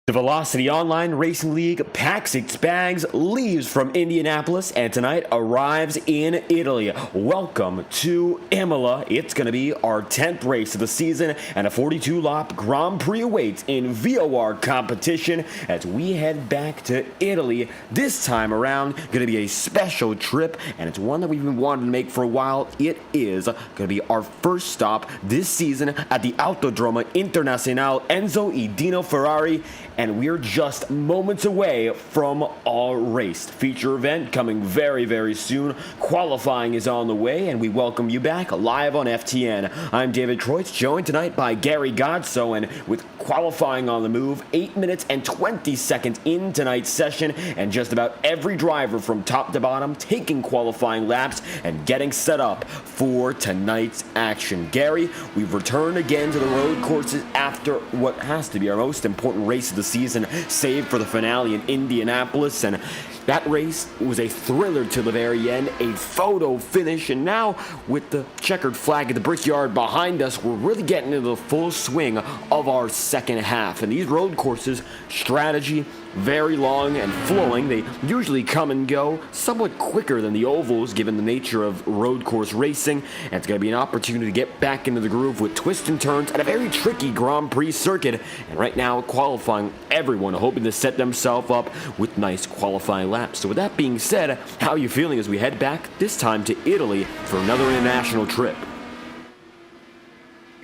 The Velocity Online Racing League packs its bags, leaves from Indianapolis, and tonight arrives in Italy. Welcome to Imola. It's going to be our 10th race of the season, and a 42-lap Grand Prix awaits in VOR competition as we head back to Italy. This time around, going to be a special trip, and it's one that we've been wanting to make for a while. It is going to be our first stop this season at the Autodromo Internazionale Enzo e Dino Ferrari, and we're just moments away from our race. Feature event coming very, very soon. Qualifying is on the way, and we welcome you back live on FTN. I'm David Troitz, joined tonight by Gary Godso, and with qualifying on the move, 8 minutes and 20 seconds in tonight's session, and just about every driver from top to bottom taking qualifying laps and getting set up for tonight's action. Gary, we've returned again to the road courses after what has to be our most important race of the season, save for the finale in Indianapolis, and that race was a thriller to the very end, a photo finish, and now with the checkered flag at the Brickyard behind us, we're really getting into the full swing of our second half. And these road courses, strategy, very long and flowing. They usually come and go somewhat quicker than the ovals given the nature of road course racing, and it's going to be an opportunity to get back into the groove with twists and turns at a very tricky Grand Prix circuit. And right now qualifying, everyone hoping to set themselves up with nice qualifying laps. So with that being said, how are you feeling as we head back this time to Italy for another international trip?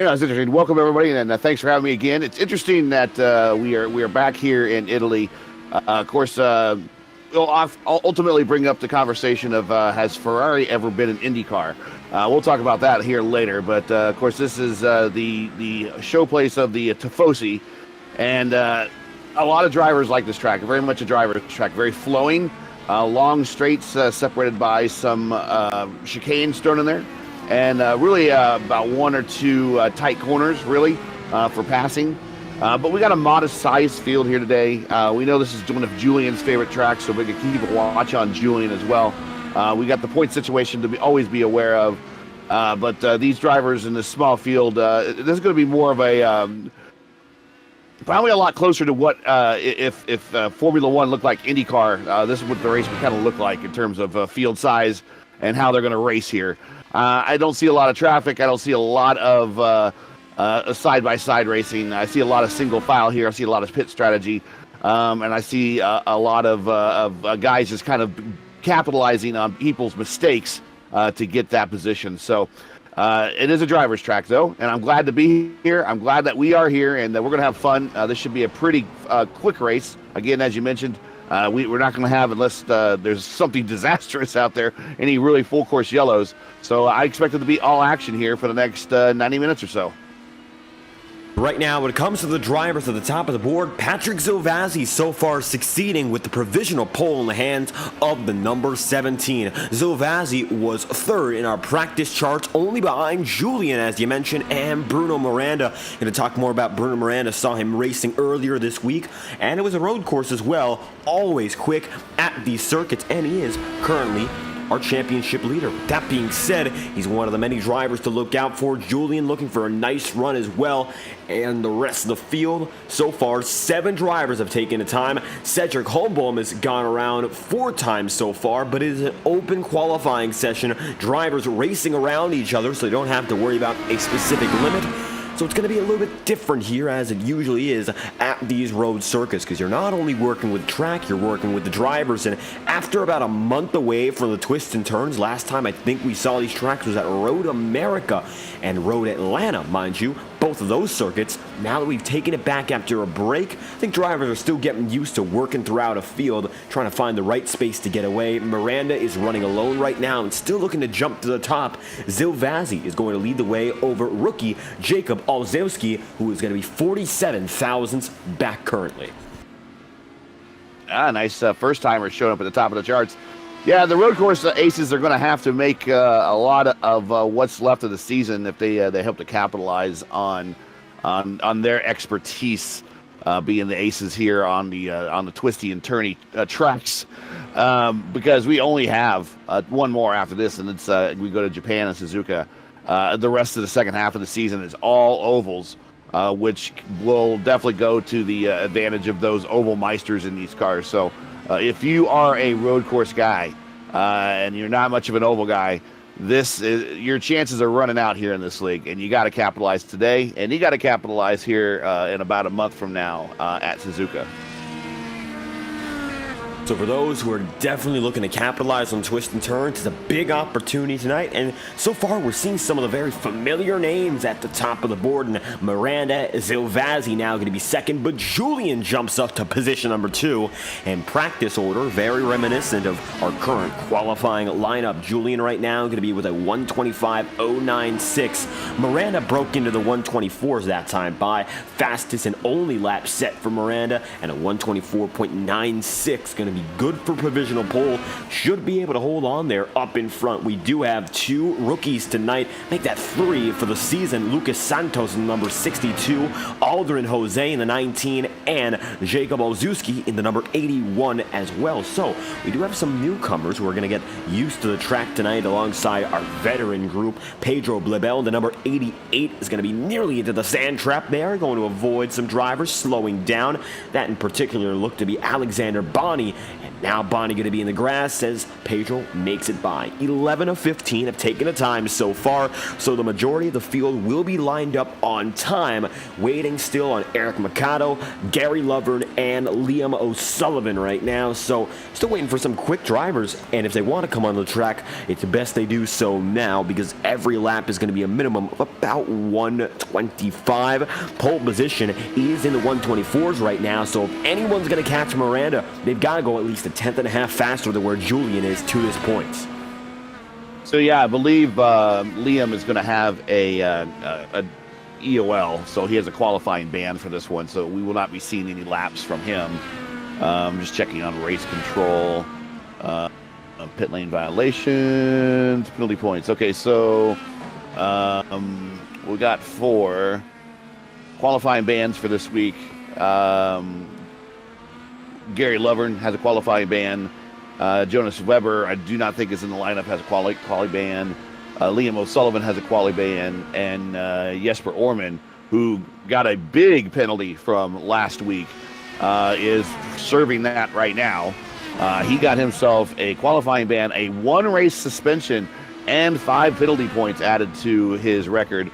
Yeah, it's interesting. Welcome everybody, and thanks for having me again. It's interesting that we are back here in Italy. Of course, we'll ultimately bring up the conversation of has Ferrari ever been an Indycar? We'll talk about that here later. But of course, this is the showplace of the Tifosi, and a lot of drivers like this track. Very much a driver's track. Very flowing, long straights separated by some chicanes thrown in there. And really about one or two tight corners, really, for passing. But we got a modest-sized field here today. We know this is one of Julian's favorite tracks, so we can keep a watch on Julian as well. We got the point situation to always be aware of. But these drivers in this small field, this is going to be more of a probably a lot closer to what if Formula One looked like IndyCar. This is what the race would kind of look like in terms of field size and how they're going to race here. I don't see a lot of traffic. I don't see a lot of side-by-side racing. I see a lot of single file here. I see a lot of pit strategy. And I see a lot of guys just kind of capitalizing on people's mistakes to get that position. So it is a driver's track, though, and I'm glad to be here. I'm glad that we are here, and that we're going to have fun. This should be a pretty quick race. Again, as you mentioned, we're not going to have, unless there's something disastrous out there, any really full course yellows. So I expect it to be all action here for the next 90 minutes or so. Right now, when it comes to the drivers at the top of the board, Patrick Zovazzi so far succeeding with the provisional pole in the hands of the number 17. Zovazzi was third in our practice charts, only behind Julian, as you mentioned, and Bruno Miranda. Going to talk more about Bruno Miranda. Saw him racing earlier this week, and it was a road course as well, always quick at these circuits, and he is currently our championship leader. That being said, he's one of the many drivers to look out for. Julian looking for a nice run as well, and the rest of the field, so far, 7 drivers have taken the time. Cedric Holmbohm has gone around 4 times so far, but it is an open qualifying session. Drivers racing around each other, so they don't have to worry about a specific limit. So it's going to be a little bit different here, as it usually is at these road circuits, because you're not only working with track, you're working with the drivers. And after about a month away from the twists and turns, last time I think we saw these tracks was at Road America and Road Atlanta, mind you. Both of those circuits, now that we've taken it back after a break, I think drivers are still getting used to working throughout a field, trying to find the right space to get away. Miranda is running alone right now and still looking to jump to the top. Zilvazzi is going to lead the way over rookie Jacob Olszewski, who is going to be 47 thousandths back currently. Nice first-timer showing up at the top of the charts. Yeah, the road course aces are going to have to make a lot of what's left of the season if they hope to capitalize on their expertise, being the aces here on the twisty and turny tracks, because we only have one more after this, and it's we go to Japan and Suzuka. The rest of the second half of the season is all ovals. which will definitely go to the advantage of those oval meisters in these cars. So if you are a road course guy and you're not much of an oval guy, your chances are running out here in this league, and you got to capitalize today, and you got to capitalize here in about a month from now at Suzuka. So for those who are definitely looking to capitalize on twists and turns, it's a big opportunity tonight. And so far, we're seeing some of the very familiar names at the top of the board. And Miranda Zilvazzi now going to be second, but Julian jumps up to position number 2. And practice order, very reminiscent of our current qualifying lineup. Julian right now going to be with a 125.096. Miranda broke into the 124s that time by fastest and only lap set for Miranda, and a 124.96 going to be good for provisional pole. Should be able to hold on there up in front. We do have 2 rookies tonight. Make that 3 for the season. Lucas Santos in number 62, Aldrin Jose in the 19, and Jacob Olszewski in the number 81 as well. So we do have some newcomers who are going to get used to the track tonight alongside our veteran group. Pedro Blebel, the number 88, is going to be nearly into the sand trap there, going to avoid some drivers slowing down. That in particular looked to be Alexander Bonney. And now Bonnie going to be in the grass as Pedro makes it by. 11 of 15 have taken the time so far, so the majority of the field will be lined up on time, waiting still on Eric Mercado, Gary Lovern, and Liam O'Sullivan right now. So still waiting for some quick drivers, and if they want to come on the track, it's best they do so now, because every lap is going to be a minimum of about 125. Pole position is in the 124s right now, so if anyone's going to catch Miranda, they've got to go at least a tenth and a half faster than where Julian is to this point. So yeah, I believe Liam is going to have a EOL, so he has a qualifying ban for this one, so we will not be seeing any laps from him. Just checking on race control, pit lane violations, penalty points. Okay, so we got 4 qualifying bans for this week. Gary Lovern has a qualifying ban. Jonas Weber, I do not think is in the lineup, has a quali ban. Liam O'Sullivan has a quali ban. And Jesper Orman, who got a big penalty from last week, is serving that right now. He got himself a qualifying ban, a 1-race suspension, and 5 penalty points added to his record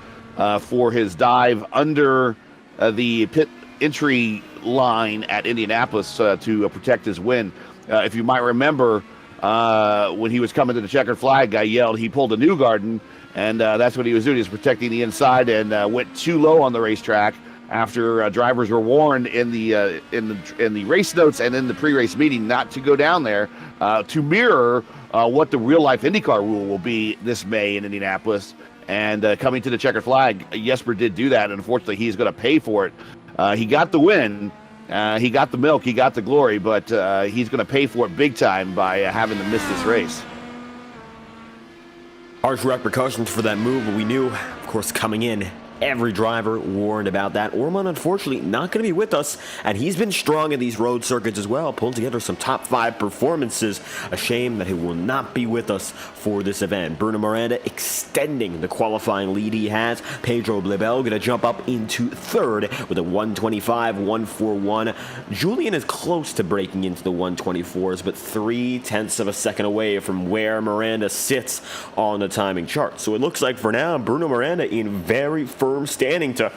for his dive under the pit entry line at Indianapolis to protect his win. If you might remember, when he was coming to the checkered flag, I yelled, he pulled a Newgarden, and that's what he was doing. He was protecting the inside and went too low on the racetrack after drivers were warned in the race notes and in the pre-race meeting not to go down there to mirror what the real-life IndyCar rule will be this May in Indianapolis. And coming to the checkered flag, Jesper did do that, and unfortunately he's going to pay for it. He got the win, he got the milk, he got the glory, but he's going to pay for it big time by having to miss this race. Harsh repercussions for that move, but we knew, of course, coming in, every driver warned about that. Orman, unfortunately, not going to be with us, and he's been strong in these road circuits as well, pulling together some top 5 performances. A shame that he will not be with us for this event. Bruno Miranda extending the qualifying lead he has. Pedro Blebel going to jump up into 3rd with a 125.141. Julian is close to breaking into the 124s, but 0.3 of a second away from where Miranda sits on the timing chart. So it looks like for now, Bruno Miranda in very firm standing to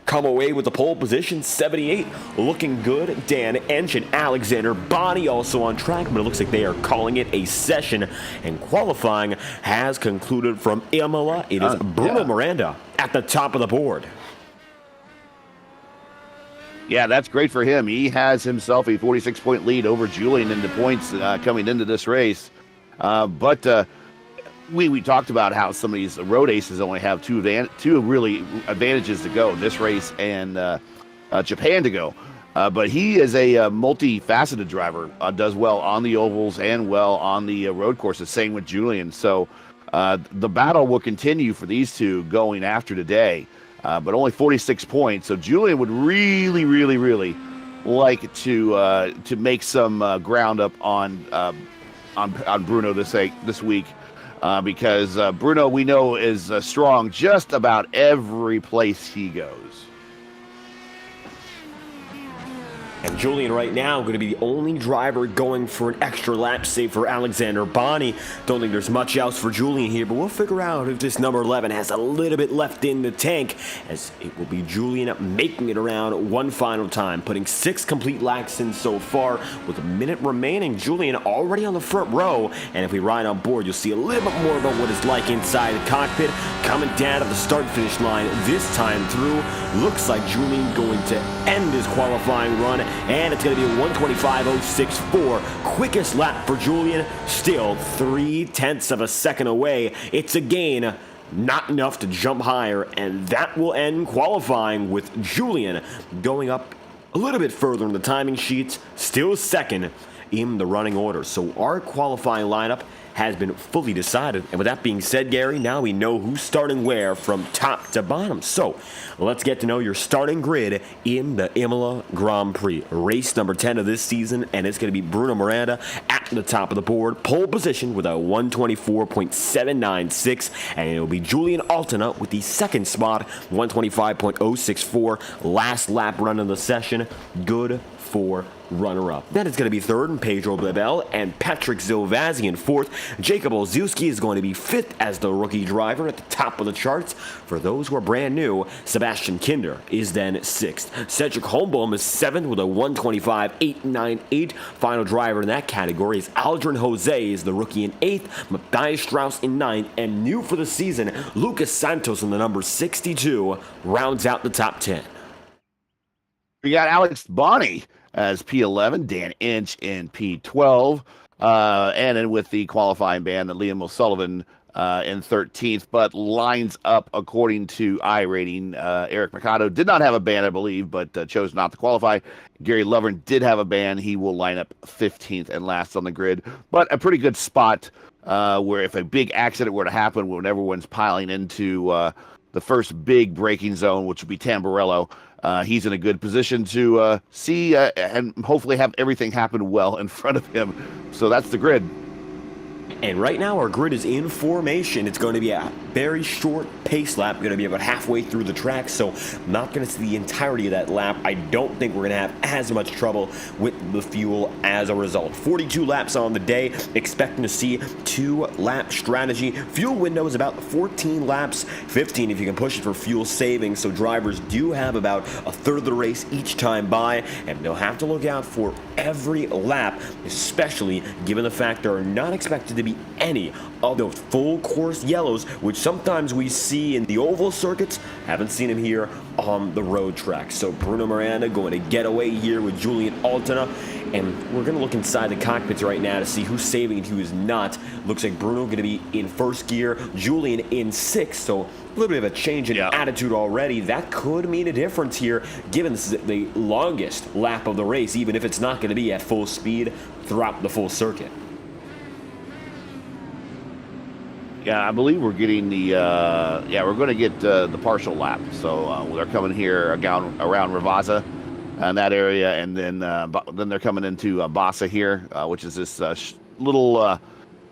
come away with the pole position. 78 looking good. Dan Ench and Alexander Bonney also on track, but it looks like they are calling it a session, and qualifying has concluded from Imola. It is Bruno Miranda at the top of the board. Yeah, that's great for him. He has himself a 46-point lead over Julian in the points coming into this race. But we talked about how some of these road aces only have two really advantages to go, this race and Japan to go. But he is a multifaceted driver, does well on the ovals and well on the road courses, same with Julian. So the battle will continue for these two going after today, but only 46 points. So Julian would really, really, really like to make some ground up on Bruno this week. Because Bruno, we know, is strong just about every place he goes. And Julian right now going to be the only driver going for an extra lap, save for Alexander Bonney. Don't think there's much else for Julian here, but we'll figure out if this number 11 has a little bit left in the tank, as it will be Julian making it around one final time, putting 6 complete laps in so far with a minute remaining. Julian already on the front row, and if we ride on board, you'll see a little bit more about what it's like inside the cockpit. Coming down to the start-finish line this time through, looks like Julian going to end his qualifying run, and it's going to be a 1:25.064, quickest lap for Julian, still 0.3 of a second away. It's a gain, not enough to jump higher, and that will end qualifying with Julian going up a little bit further in the timing sheets, still second in the running order. So our qualifying lineup has been fully decided. And with that being said, Gary, now we know who's starting where from top to bottom. So let's get to know your starting grid in the Imola Grand Prix. Race number 10 of this season, and it's going to be Bruno Miranda at the top of the board. Pole position with a 124.796, and it'll be Julian Altena with the second spot, 125.064. Last lap run of the session, good for runner-up. Then it's going to be third, and Pedro Bebel and Patrick Zilvazzi in fourth. Jacob Olszewski is going to be fifth as the rookie driver at the top of the charts. For those who are brand new, Sebastian Kinder is then sixth. Cedric Holmbohm is seventh with a 125.898. Final driver in that category is Aldrin Jose is the rookie in eighth. Matthias Strauss in ninth, and new for the season, Lucas Santos in the number 62 rounds out the top 10. We got Alex Bonney as P11, Dan Inch in P12, and then with the qualifying ban, Liam O'Sullivan in 13th, but lines up according to iRating. Eric Mercado did not have a ban, I believe, but chose not to qualify. Gary Lovern did have a ban. He will line up 15th and last on the grid, but a pretty good spot where if a big accident were to happen when everyone's piling into the first big braking zone, which would be Tamburello, he's in a good position to see and hopefully have everything happen well in front of him. So that's the grid. And right now our grid is in formation. It's going to be a very short pace lap, going to be about halfway through the track, so I'm not going to see the entirety of that lap. I don't think we're going to have as much trouble with the fuel as a result. 42 laps on the day, expecting to see 2-lap strategy. Fuel window is about 14 laps, 15 if you can push it for fuel savings, so drivers do have about a third of the race each time by, and they'll have to look out for every lap, especially given the fact there are not expected to be any of those full course yellows, which sometimes we see in the oval circuits. Haven't seen him here on the road track. So Bruno Miranda going to get away here with Julian Altena, and we're going to look inside the cockpits right now to see who's saving and who is not. Looks like Bruno going to be in first gear, Julian in sixth, so a little bit of a change in attitude already. That could mean a difference here, given this is the longest lap of the race, even if it's not going to be at full speed throughout the full circuit. Yeah, I believe we're getting the we're going to get the partial lap. So they're coming here around Ravazza in that area, and then they're coming into Bassa here, which is this little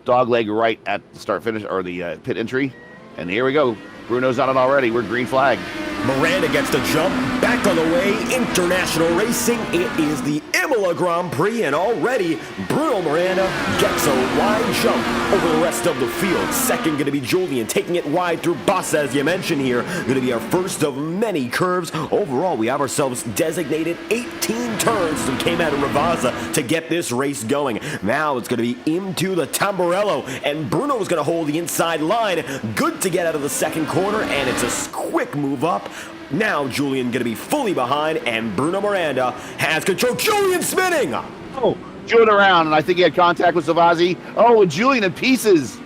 dog leg right at the start finish or the pit entry. And here we go. Bruno's on it already. We're green flag. Miranda gets the jump. Back on the way, International Racing. It is the Imola Grand Prix, and already Bruno Miranda gets a wide jump over the rest of the field. Second going to be Julian, taking it wide through Bassa, as you mentioned here. Going to be our first of many curves. Overall, we have ourselves designated 18 turns as we came out of Ravazza to get this race going. Now it's going to be into the Tamburello, and Bruno is going to hold the inside line. Good to get out of the second corner, and it's a quick move up. Now Julian going to be fully behind, and Bruno Miranda has control. Julian spinning! Oh, Julian around, and I think he had contact with Savazzi. Oh, and Julian in pieces.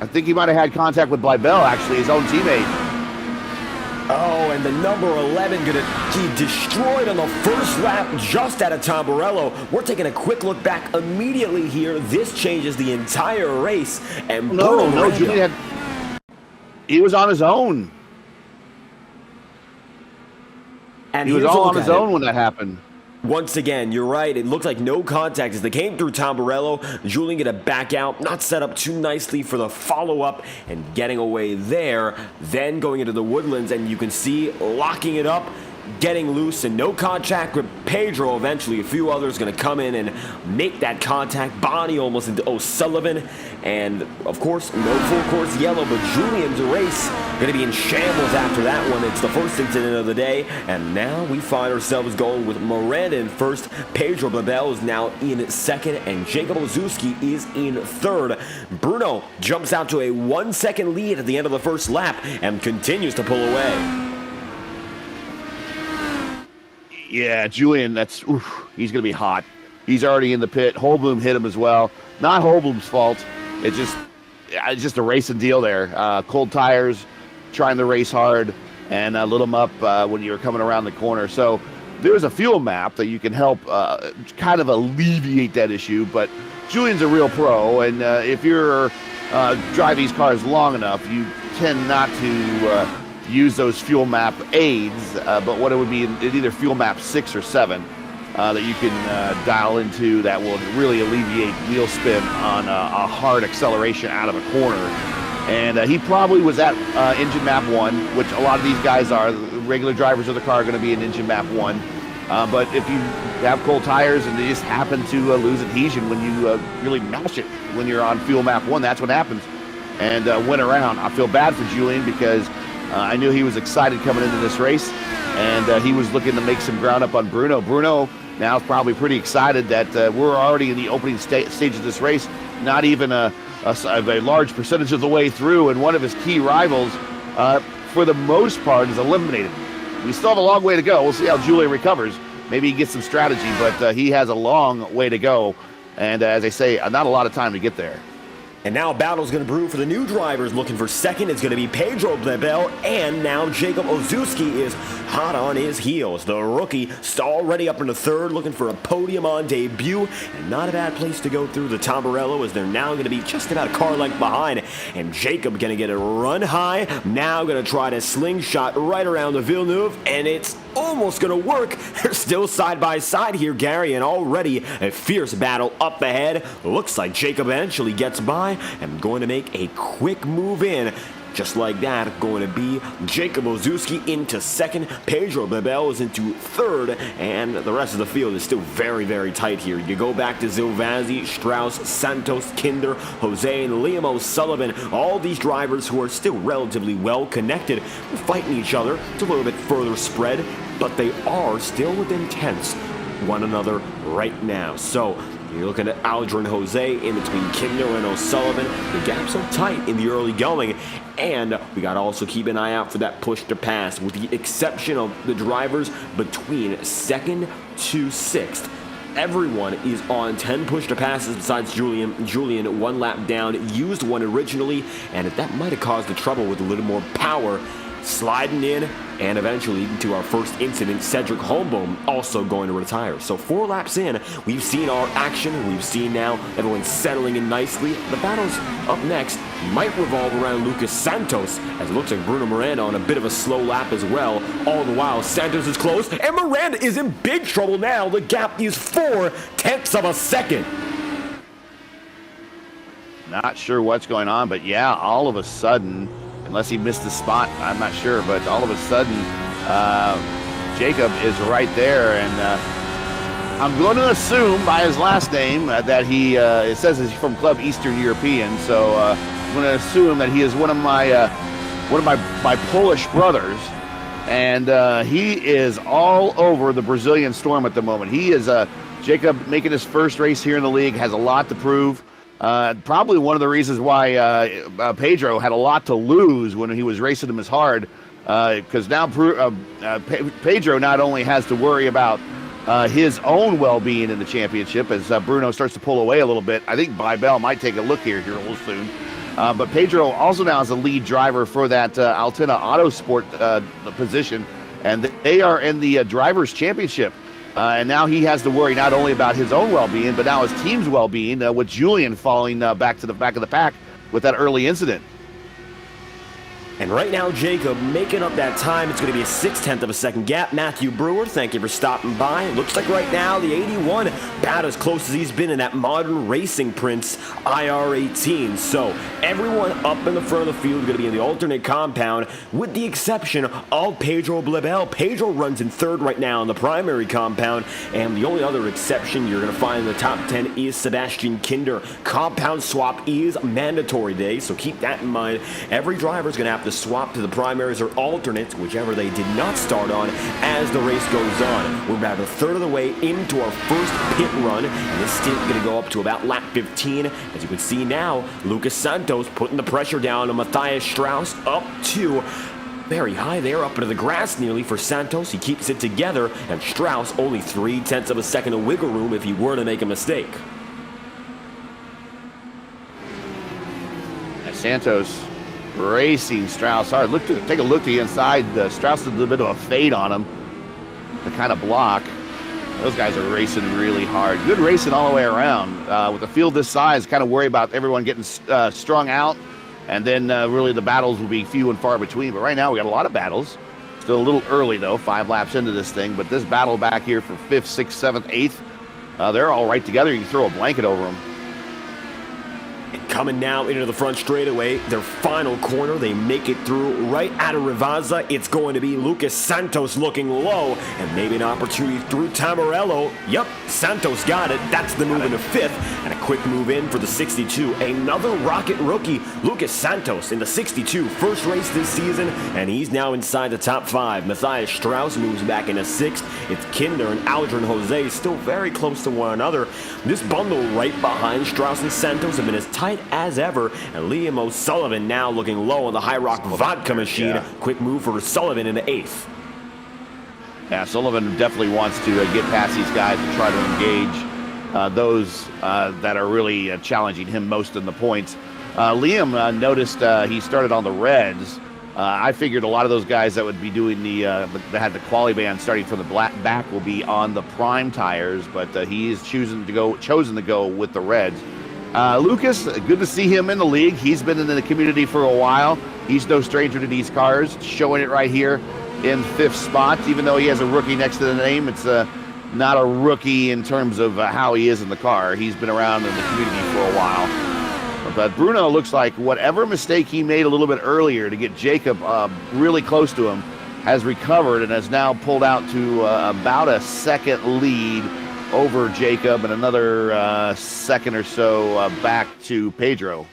I think he might have had contact with Blybell, actually, his own teammate. Oh, and the number 11 going to be destroyed on the first lap just out of Tamburello. We're taking a quick look back immediately here. This changes the entire race, and Bruno Miranda, Julian he was on his own. And he was all on his own when that happened. Once again, you're right. It looked like no contact as they came through Tamburello. Julian going to back out, not set up too nicely for the follow-up and getting away there. Then going into the Woodlands, and you can see locking it up getting loose and no contact with Pedro. Eventually, a few others going to come in and make that contact. Bonnie almost into O'Sullivan. And, of course, no full course yellow, but Julian's race going to be in shambles after that one. It's the first incident of the day, and now we find ourselves going with Miranda in first. Pedro Babel is now in second, and Jacob Ozuski is in third. Bruno jumps out to a 1 second lead at the end of the first lap and continues to pull away. Yeah, Julian, he's going to be hot. He's already in the pit. Holbloom hit him as well. Not Holbloom's fault. It's just a racing deal there. Cold tires, trying to race hard, and lit them up when you were coming around the corner. So there's a fuel map that you can help kind of alleviate that issue. But Julian's a real pro, and if you're drive these cars long enough, you tend not to use those fuel map aids, but what it would be either fuel map 6 or 7 that you can dial into that will really alleviate wheel spin on a hard acceleration out of a corner. And he probably was at engine map 1, which a lot of these guys are. The regular drivers of the car are going to be in engine map 1. But if you have cold tires and they just happen to lose adhesion when you really mash it when you're on fuel map 1, that's what happens. And went around. I feel bad for Julian because I knew he was excited coming into this race, and he was looking to make some ground up on Bruno. Bruno now is probably pretty excited that we're already in the opening stage of this race, not even a large percentage of the way through, and one of his key rivals, for the most part, is eliminated. We still have a long way to go. We'll see how Julian recovers. Maybe he gets some strategy, but he has a long way to go, and as I say, not a lot of time to get there. And now a battle's going to brew for the new drivers. Looking for second, it's going to be Pedro Blebel, and now Jacob Ozuski is hot on his heels. The rookie already up into third, looking for a podium on debut, and not a bad place to go through the Tamburello, as they're now going to be just about a car length behind, and Jacob going to get a run high, now going to try to slingshot right around the Villeneuve, and it's almost going to work. They're still side by side here, Gary, and already a fierce battle up ahead. Looks like Jacob eventually gets by and going to make a quick move in. Just like that, going to be Jacob Ozuski into second. Pedro Bebel is into third, and the rest of the field is still very, very tight here. You go back to Zilvazzi, Strauss, Santos, Kinder, Jose, and Liam O'Sullivan. All these drivers who are still relatively well connected, fighting each other. It's a little bit further spread, but they are still within tenths one another right now. So you're looking at Aldrin Jose in between Kinder and O'Sullivan. The gaps are tight in the early going, and we got to also keep an eye out for that push to pass, with the exception of the drivers between second to sixth. Everyone is on 10 push to passes besides Julian. Julian, 1 lap down, used one originally, and that might have caused the trouble with a little more power. Sliding in, and eventually to our first incident, Cedric Holmboom also going to retire. So 4 laps in, we've seen our action. We've seen now everyone settling in nicely. The battles up next might revolve around Lucas Santos, as it looks like Bruno Miranda on a bit of a slow lap as well. All the while, Santos is close, and Miranda is in big trouble now. The gap is 4/10 of a second. Not sure what's going on, but yeah, all of a sudden, unless he missed the spot, I'm not sure, but all of a sudden, Jacob is right there, and I'm going to assume by his last name that he, it says he's from Club Eastern European, so I'm going to assume that he is one of my Polish brothers, and he is all over the Brazilian storm at the moment. He is, Jacob, making his first race here in the league, has a lot to prove. Probably one of the reasons why Pedro had a lot to lose when he was racing him as hard, because now Pedro not only has to worry about his own well-being in the championship as Bruno starts to pull away a little bit. I think Bybel might take a look here a little soon. But Pedro also now is a lead driver for that Altina Autosport position, and they are in the Drivers' Championship. And now he has to worry not only about his own well-being, but now his team's well-being, with Julian falling back to the back of the pack with that early incident. And right now, Jacob making up that time. It's going to be a 6/10 of a second gap. Matthew Brewer, thank you for stopping by. Looks like right now the 81 about as close as he's been in that modern racing Prince IR-18. So everyone up in the front of the field is going to be in the alternate compound, with the exception of Pedro Blibel. Pedro runs in third right now in the primary compound, and the only other exception you're going to find in the top 10 is Sebastian Kinder. Compound swap is mandatory today, so keep that in mind. Every driver is going to have to swap to the primaries or alternates, whichever they did not start on, as the race goes on. We're about a third of the way into our first pit run, and this stint is going to go up to about lap 15. As you can see now, Lucas Santos putting the pressure down on Matthias Strauss, up to very high there, up into the grass nearly for Santos. He keeps it together, and Strauss only 0.3 of a second of wiggle room if he were to make a mistake. Santos racing Strauss hard. Take a look to the inside. Strauss did a little bit of a fade on him to kind of block. Those guys are racing really hard. Good racing all the way around. With a field this size, kind of worry about everyone getting strung out, and then really the battles will be few and far between. But right now we got a lot of battles. Still a little early though, 5 laps into this thing. But this battle back here for 5th, 6th, 7th, 8th, they're all right together. You can throw a blanket over them. Coming now into the front straightaway, their final corner, they make it through right out of Rivazza. It's going to be Lucas Santos looking low, and maybe an opportunity through Tamarello. Yep, Santos got it. That's the move into 5th, and a quick move in for the 62. Another Rocket rookie, Lucas Santos in the 62. First race this season, and he's now inside the top 5. Matthias Strauss moves back into 6th. It's Kinder and Aldrin Jose still very close to one another. This bundle right behind Strauss and Santos have been as tight as ever, and Liam O'Sullivan now looking low on the High Rock vodka machine. Yeah. Quick move for Sullivan into 8th. Yeah, Sullivan definitely wants to get past these guys and try to engage those that are really challenging him most in the points. Liam noticed he started on the reds. I figured a lot of those guys that would be doing that had the quali band starting from the back will be on the prime tires, but he is chosen to go with the reds. Lucas, good to see him in the league. He's been in the community for a while. He's no stranger to these cars, showing it right here in 5th spot. Even though he has a rookie next to the name, it's not a rookie in terms of how he is in the car. He's been around in the community for a while. But Bruno looks like whatever mistake he made a little bit earlier to get Jacob really close to him has recovered and has now pulled out to about a second lead over Jacob, and another second or so back to Pedro.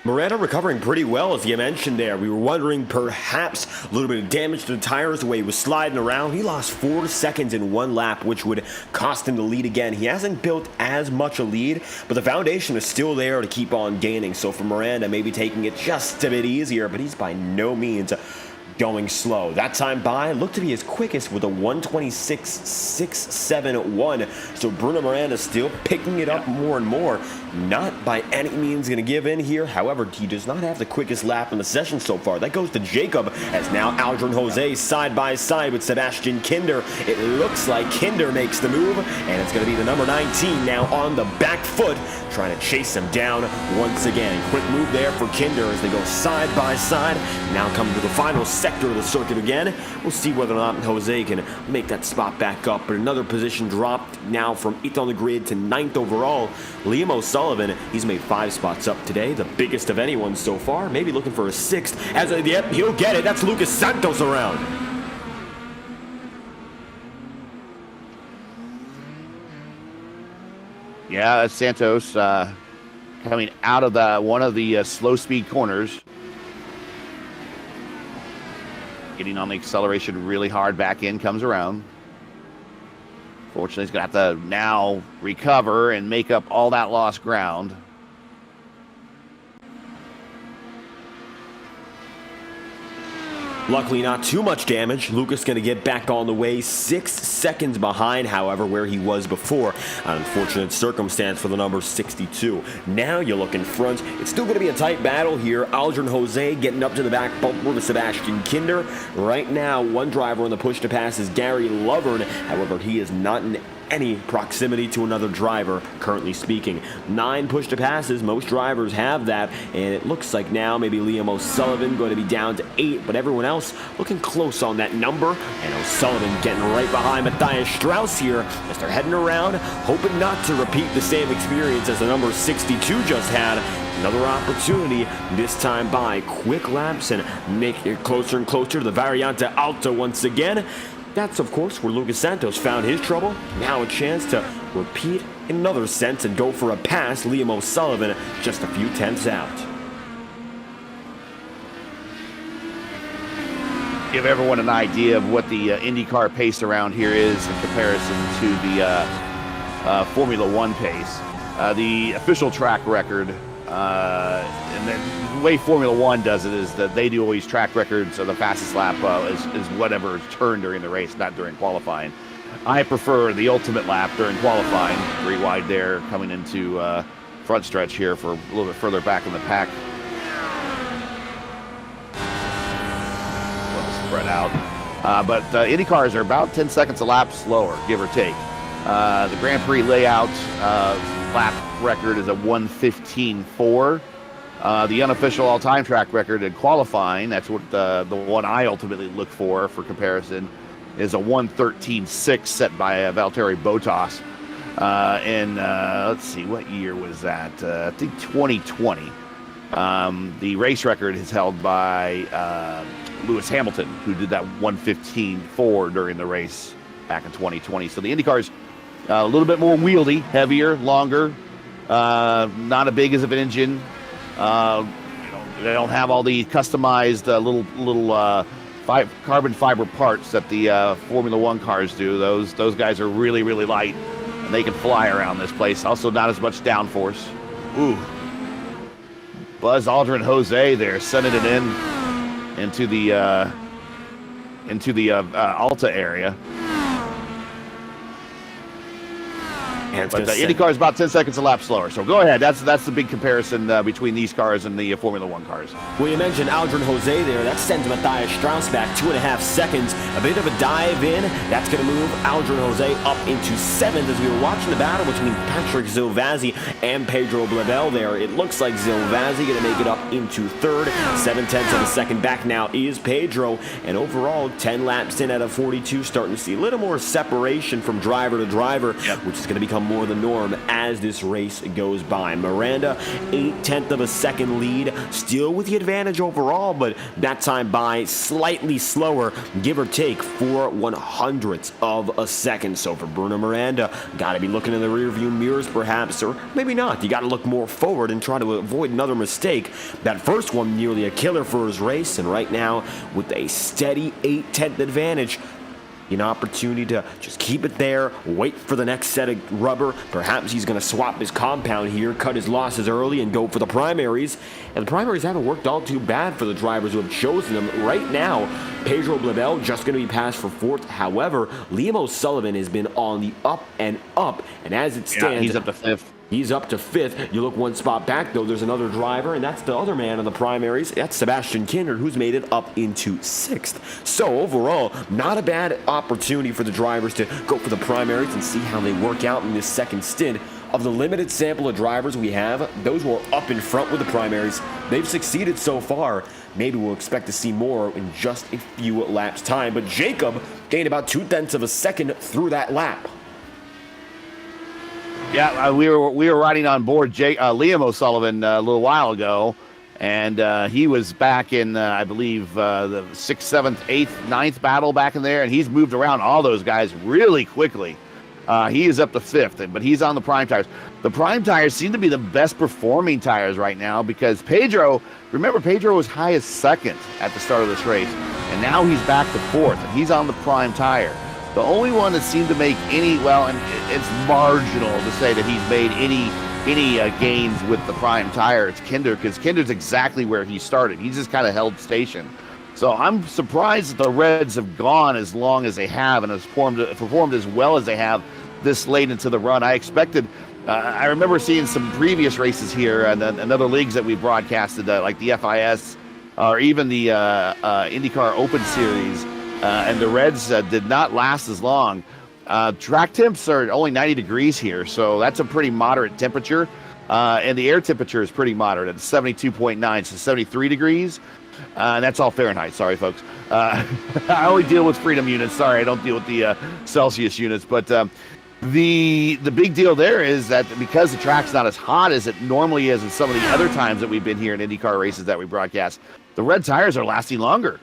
Miranda recovering pretty well, as you mentioned there. We were wondering perhaps a little bit of damage to the tires the way he was sliding around. He lost 4 seconds in 1 lap, which would cost him the lead again. He hasn't built as much a lead, but the foundation is still there to keep on gaining. So for Miranda, maybe taking it just a bit easier, but he's by no means going slow. That time by looked to be his quickest with a 1:26.671. So Bruno Miranda still picking it up more and more. Not by any means going to give in here. However, he does not have the quickest lap in the session so far. That goes to Jacob, as now Aldrin Jose side by side with Sebastian Kinder. It looks like Kinder makes the move, and it's going to be the number 19 now on the back foot, trying to chase him down once again. Quick move there for Kinder as they go side by side. Now coming to the final sector of the circuit again. We'll see whether or not Jose can make that spot back up. But another position dropped now from 8th on the grid to 9th overall. Liam O'Sullivan, he's made 5 spots up today, the biggest of anyone so far. Maybe looking for a 6th. Yep, he'll get it. That's Lucas Santos around. Yeah, that's Santos coming out of one of the slow speed corners. Getting on the acceleration really hard, back in, comes around. Fortunately, he's going to have to now recover and make up all that lost ground. Luckily, not too much damage. Lucas going to get back on the way. 6 seconds behind, however, where he was before. An unfortunate circumstance for the number 62. Now you look in front. It's still going to be a tight battle here. Aldrin Jose getting up to the back bumper to Sebastian Kinder. Right now, one driver on the push to pass is Gary Lovern. However, he is not in any proximity to another driver, currently speaking. 9 push-to-passes, most drivers have that, and it looks like now maybe Liam O'Sullivan going to be down to 8, but everyone else looking close on that number, and O'Sullivan getting right behind Matthias Strauss here as they're heading around, hoping not to repeat the same experience as the number 62 just had. Another opportunity, this time by quick laps and make it closer and closer to the Variante Alta once again. That's, of course, where Lucas Santos found his trouble. Now a chance to repeat in another sense and go for a pass. Liam O'Sullivan just a few tenths out. Give everyone an idea of what the IndyCar pace around here is in comparison to the Formula One pace. The official track record, and then the way Formula One does it is that they do always track records, so the fastest lap is whatever is turned during the race, not during qualifying. I prefer the ultimate lap during qualifying. 3 wide there, coming into front stretch here for a little bit further back in the pack. Spread out. But IndyCars are about 10 seconds a lap slower, give or take. The Grand Prix layout lap record is a 1:15.4. The unofficial all-time track record in qualifying, that's what the one I ultimately look for comparison, is a 1:13.6 set by Valtteri Bottas. And let's see, what year was that? I think 2020. The race record is held by Lewis Hamilton, who did that 1:15.4 during the race back in 2020. So the IndyCar's a little bit more wieldy, heavier, longer, not as big as of an engine. They don't have all the customized little carbon fiber parts that the Formula One cars do. Those guys are really, really light, and they can fly around this place. Also, not as much downforce. Ooh. Buzz Aldrin Jose there, sending it into the Alta area. But the IndyCar is about 10 seconds a lap slower. So go ahead. That's the big comparison between these cars and the Formula One cars. Well, you mentioned Aldrin Jose there. That sends Matthias Strauss back 2.5 seconds. A bit of a dive in. That's going to move Aldrin Jose up into 7th as we were watching the battle between Patrick Zilvazzi and Pedro Blabel there. It looks like Zilvazzi going to make it up into 3rd. 7/10 of a second back now is Pedro. And overall, 10 laps in out of 42, starting to see a little more separation from driver to driver, which is going to become more the norm as this race goes by. Miranda, 0.8 of a second lead, still with the advantage overall, but that time by slightly slower, give or take 4/100ths of a second. So for Bruno Miranda, got to be looking in the rearview mirrors perhaps, or maybe not. You got to look more forward and try to avoid another mistake. That first one nearly a killer for his race, and right now with a steady 0.8 advantage, an opportunity to just keep it there, wait for the next set of rubber. Perhaps he's going to swap his compound here, cut his losses early, and go for the primaries. And the primaries haven't worked all too bad for the drivers who have chosen them. Right now, Pedro Blabel just going to be passed for 4th. However, Liam O'Sullivan has been on the up and up, and as it stands, he's up to 5th. He's up to 5th. You look one spot back, though, there's another driver, and that's the other man in the primaries. That's Sebastian Kinder, who's made it up into 6th. So overall, not a bad opportunity for the drivers to go for the primaries and see how they work out in this second stint. Of the limited sample of drivers we have, those who are up in front with the primaries, they've succeeded so far. Maybe we'll expect to see more in just a few laps' time. But Jacob gained about 0.2 of a second through that lap. Yeah, we were riding on board Liam O'Sullivan a little while ago, and he was back in, I believe, the 6th, 7th, 8th, 9th battle back in there, and he's moved around all those guys really quickly. He is up to 5th, but he's on the prime tires. The prime tires seem to be the best performing tires right now because Pedro was high as 2nd at the start of this race, and now he's back to 4th, and he's on the prime tire. The only one that seemed to make any, and it's marginal to say that he's made any gains with the prime tire, it's Kinder, because Kinder's exactly where he started. He's just kind of held station. So I'm surprised that the Reds have gone as long as they have and has performed as well as they have this late into the run. I expected, I remember seeing some previous races here and other leagues that we broadcasted, like the FIS or even the IndyCar Open Series, and the Reds did not last as long. Track temps are only 90 degrees here, so that's a pretty moderate temperature. And the air temperature is pretty moderate at 72.9, so 73 degrees. And that's all Fahrenheit. Sorry, folks. I only deal with freedom units. Sorry, I don't deal with the Celsius units. But the big deal there is that because the track's not as hot as it normally is in some of the other times that we've been here in IndyCar races that we broadcast, the red tires are lasting longer.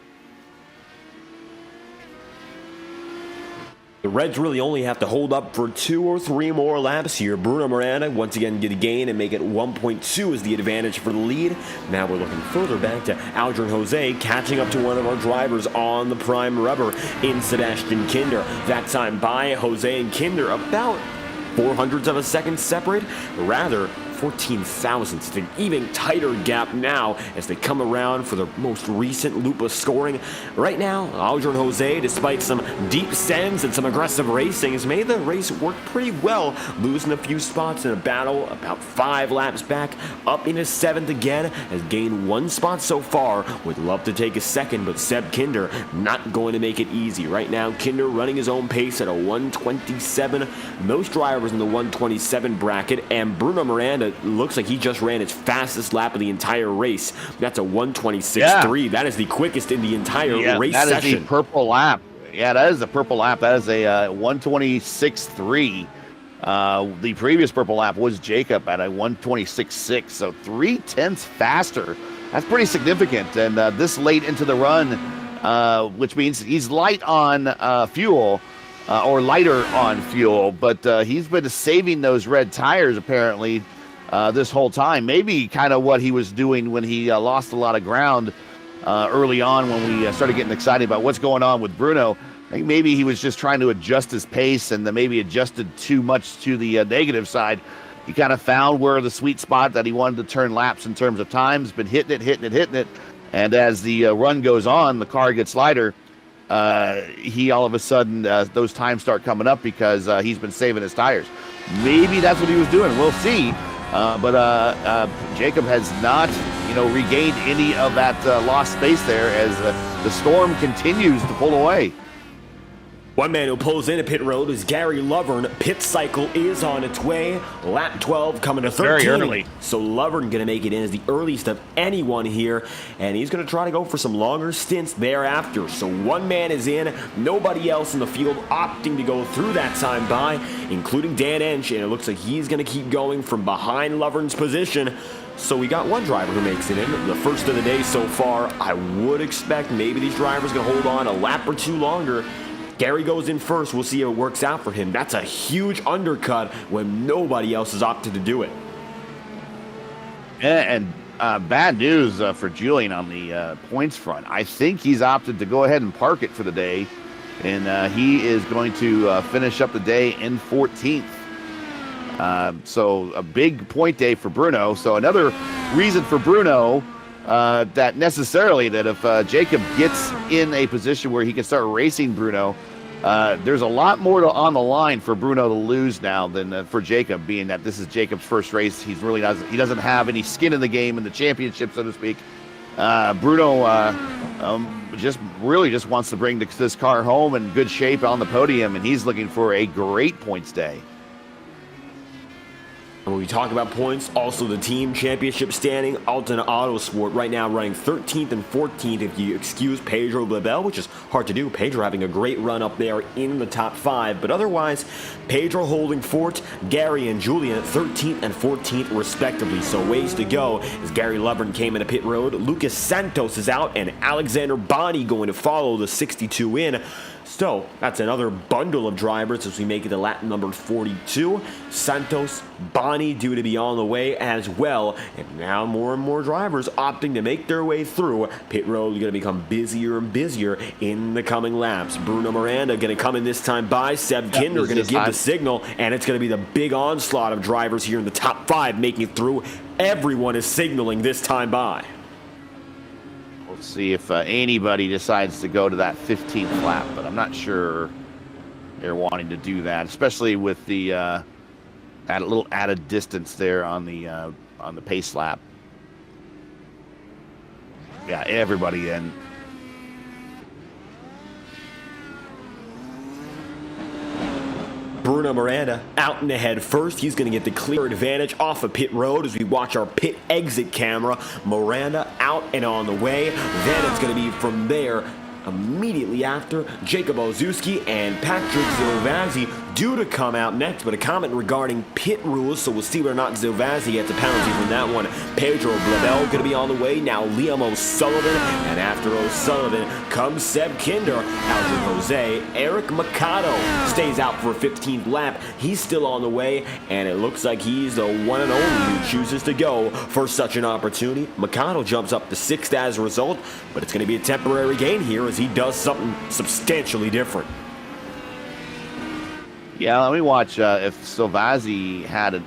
The Reds really only have to hold up for 2 or 3 more laps here. Bruno Miranda once again get a gain and make it 1.2 as the advantage for the lead. Now we're looking further back to Aldrin Jose catching up to one of our drivers on the prime rubber in Sebastian Kinder. That time by Jose and Kinder about 0.04 of a second separate, rather 14 thousandths. It's an even tighter gap now as they come around for the most recent loop of scoring. Right now, Aldrin Jose, despite some deep sends and some aggressive racing, has made the race work pretty well, losing a few spots in a battle about 5 laps back, up into 7th again, has gained 1 spot so far. Would love to take a second, but Seb Kinder not going to make it easy. Right now, Kinder running his own pace at a 127. Most drivers in the 127 bracket, and Bruno Miranda looks like he just ran his fastest lap of the entire race. That's a 126.3. Yeah. That is the quickest in the entire race session. That is the purple lap. Yeah, that is the purple lap. That is a 126.3. The previous purple lap was Jacob at a 126.6, so 0.3 faster. That's pretty significant. And this late into the run, which means he's light on fuel, or lighter on fuel, but he's been saving those red tires apparently this whole time. Maybe kind of what he was doing when he lost a lot of ground early on when we started getting excited about what's going on with Bruno. I think maybe he was just trying to adjust his pace and then maybe adjusted too much to the negative side. He kind of found where the sweet spot that he wanted to turn laps in terms of times, been hitting it. And as the run goes on, the car gets lighter. He all of a sudden, those times start coming up because he's been saving his tires. Maybe that's what he was doing. We'll see. But Jacob has not, regained any of that lost space there as the storm continues to pull away. One man who pulls into pit road is Gary Lovern. Pit cycle is on its way. Lap 12 coming to 13. Very early. So Lovern going to make it in as the earliest of anyone here. And he's going to try to go for some longer stints thereafter. So one man is in. Nobody else in the field opting to go through that time by, including Dan Ench. And it looks like he's going to keep going from behind Lovern's position. So we got one driver who makes it in. The first of the day so far. I would expect maybe these drivers going to hold on a lap or 2 longer. Gary goes in first. We'll see if it works out for him. That's a huge undercut when nobody else has opted to do it. And bad news for Julian on the points front. I think he's opted to go ahead and park it for the day, and he is going to finish up the day in 14th. So a big point day for Bruno. So another reason for Bruno that if Jacob gets in a position where he can start racing Bruno, there's a lot more on the line for Bruno to lose now than for Jacob, being that this is Jacob's first race. He doesn't have any skin in the game in the championship, so to speak. Bruno just wants to bring this car home in good shape on the podium, and he's looking for a great points day. When we talk about points, also the team championship standing, Alton Autosport right now running 13th and 14th if you excuse Pedro Lebel, which is hard to do. Pedro having a great run up there in the top 5, but otherwise, Pedro holding fort, Gary and Julian at 13th and 14th respectively. So ways to go as Gary Lovern came into pit road. Lucas Santos is out and Alexander Bonney going to follow the 62 in. So that's another bundle of drivers as we make it to lap number 42. Santos, Bonney due to be on the way as well. And now more and more drivers opting to make their way through. Pit road is going to become busier and busier in the coming laps. Bruno Miranda going to come in this time by. Seb Kinder going to give the signal. And it's going to be the big onslaught of drivers here in the top 5 making it through. Everyone is signaling this time by. We'll see if anybody decides to go to that 15th lap, but I'm not sure they're wanting to do that, especially with the a little added distance there on the pace lap. Yeah, everybody in. Bruno Miranda out and ahead first. He's going to get the clear advantage off of pit road as we watch our pit exit camera. Miranda out and on the way. Then it's going to be from there immediately after Jacob Olszewski and Patrick Zilvazzi due to come out next, but a comment regarding pit rules, so we'll see whether or not Zilvazzi gets a penalty from that one. Pedro Blabel going to be on the way. Now Liam O'Sullivan, and after O'Sullivan comes Seb Kinder, Aldrin Jose. Eric Mercado stays out for a 15th lap. He's still on the way, and it looks like he's the one and only who chooses to go for such an opportunity. Mercado jumps up to 6th as a result, but it's going to be a temporary gain here as he does something substantially different. Yeah, let me watch if Silvazzi had a...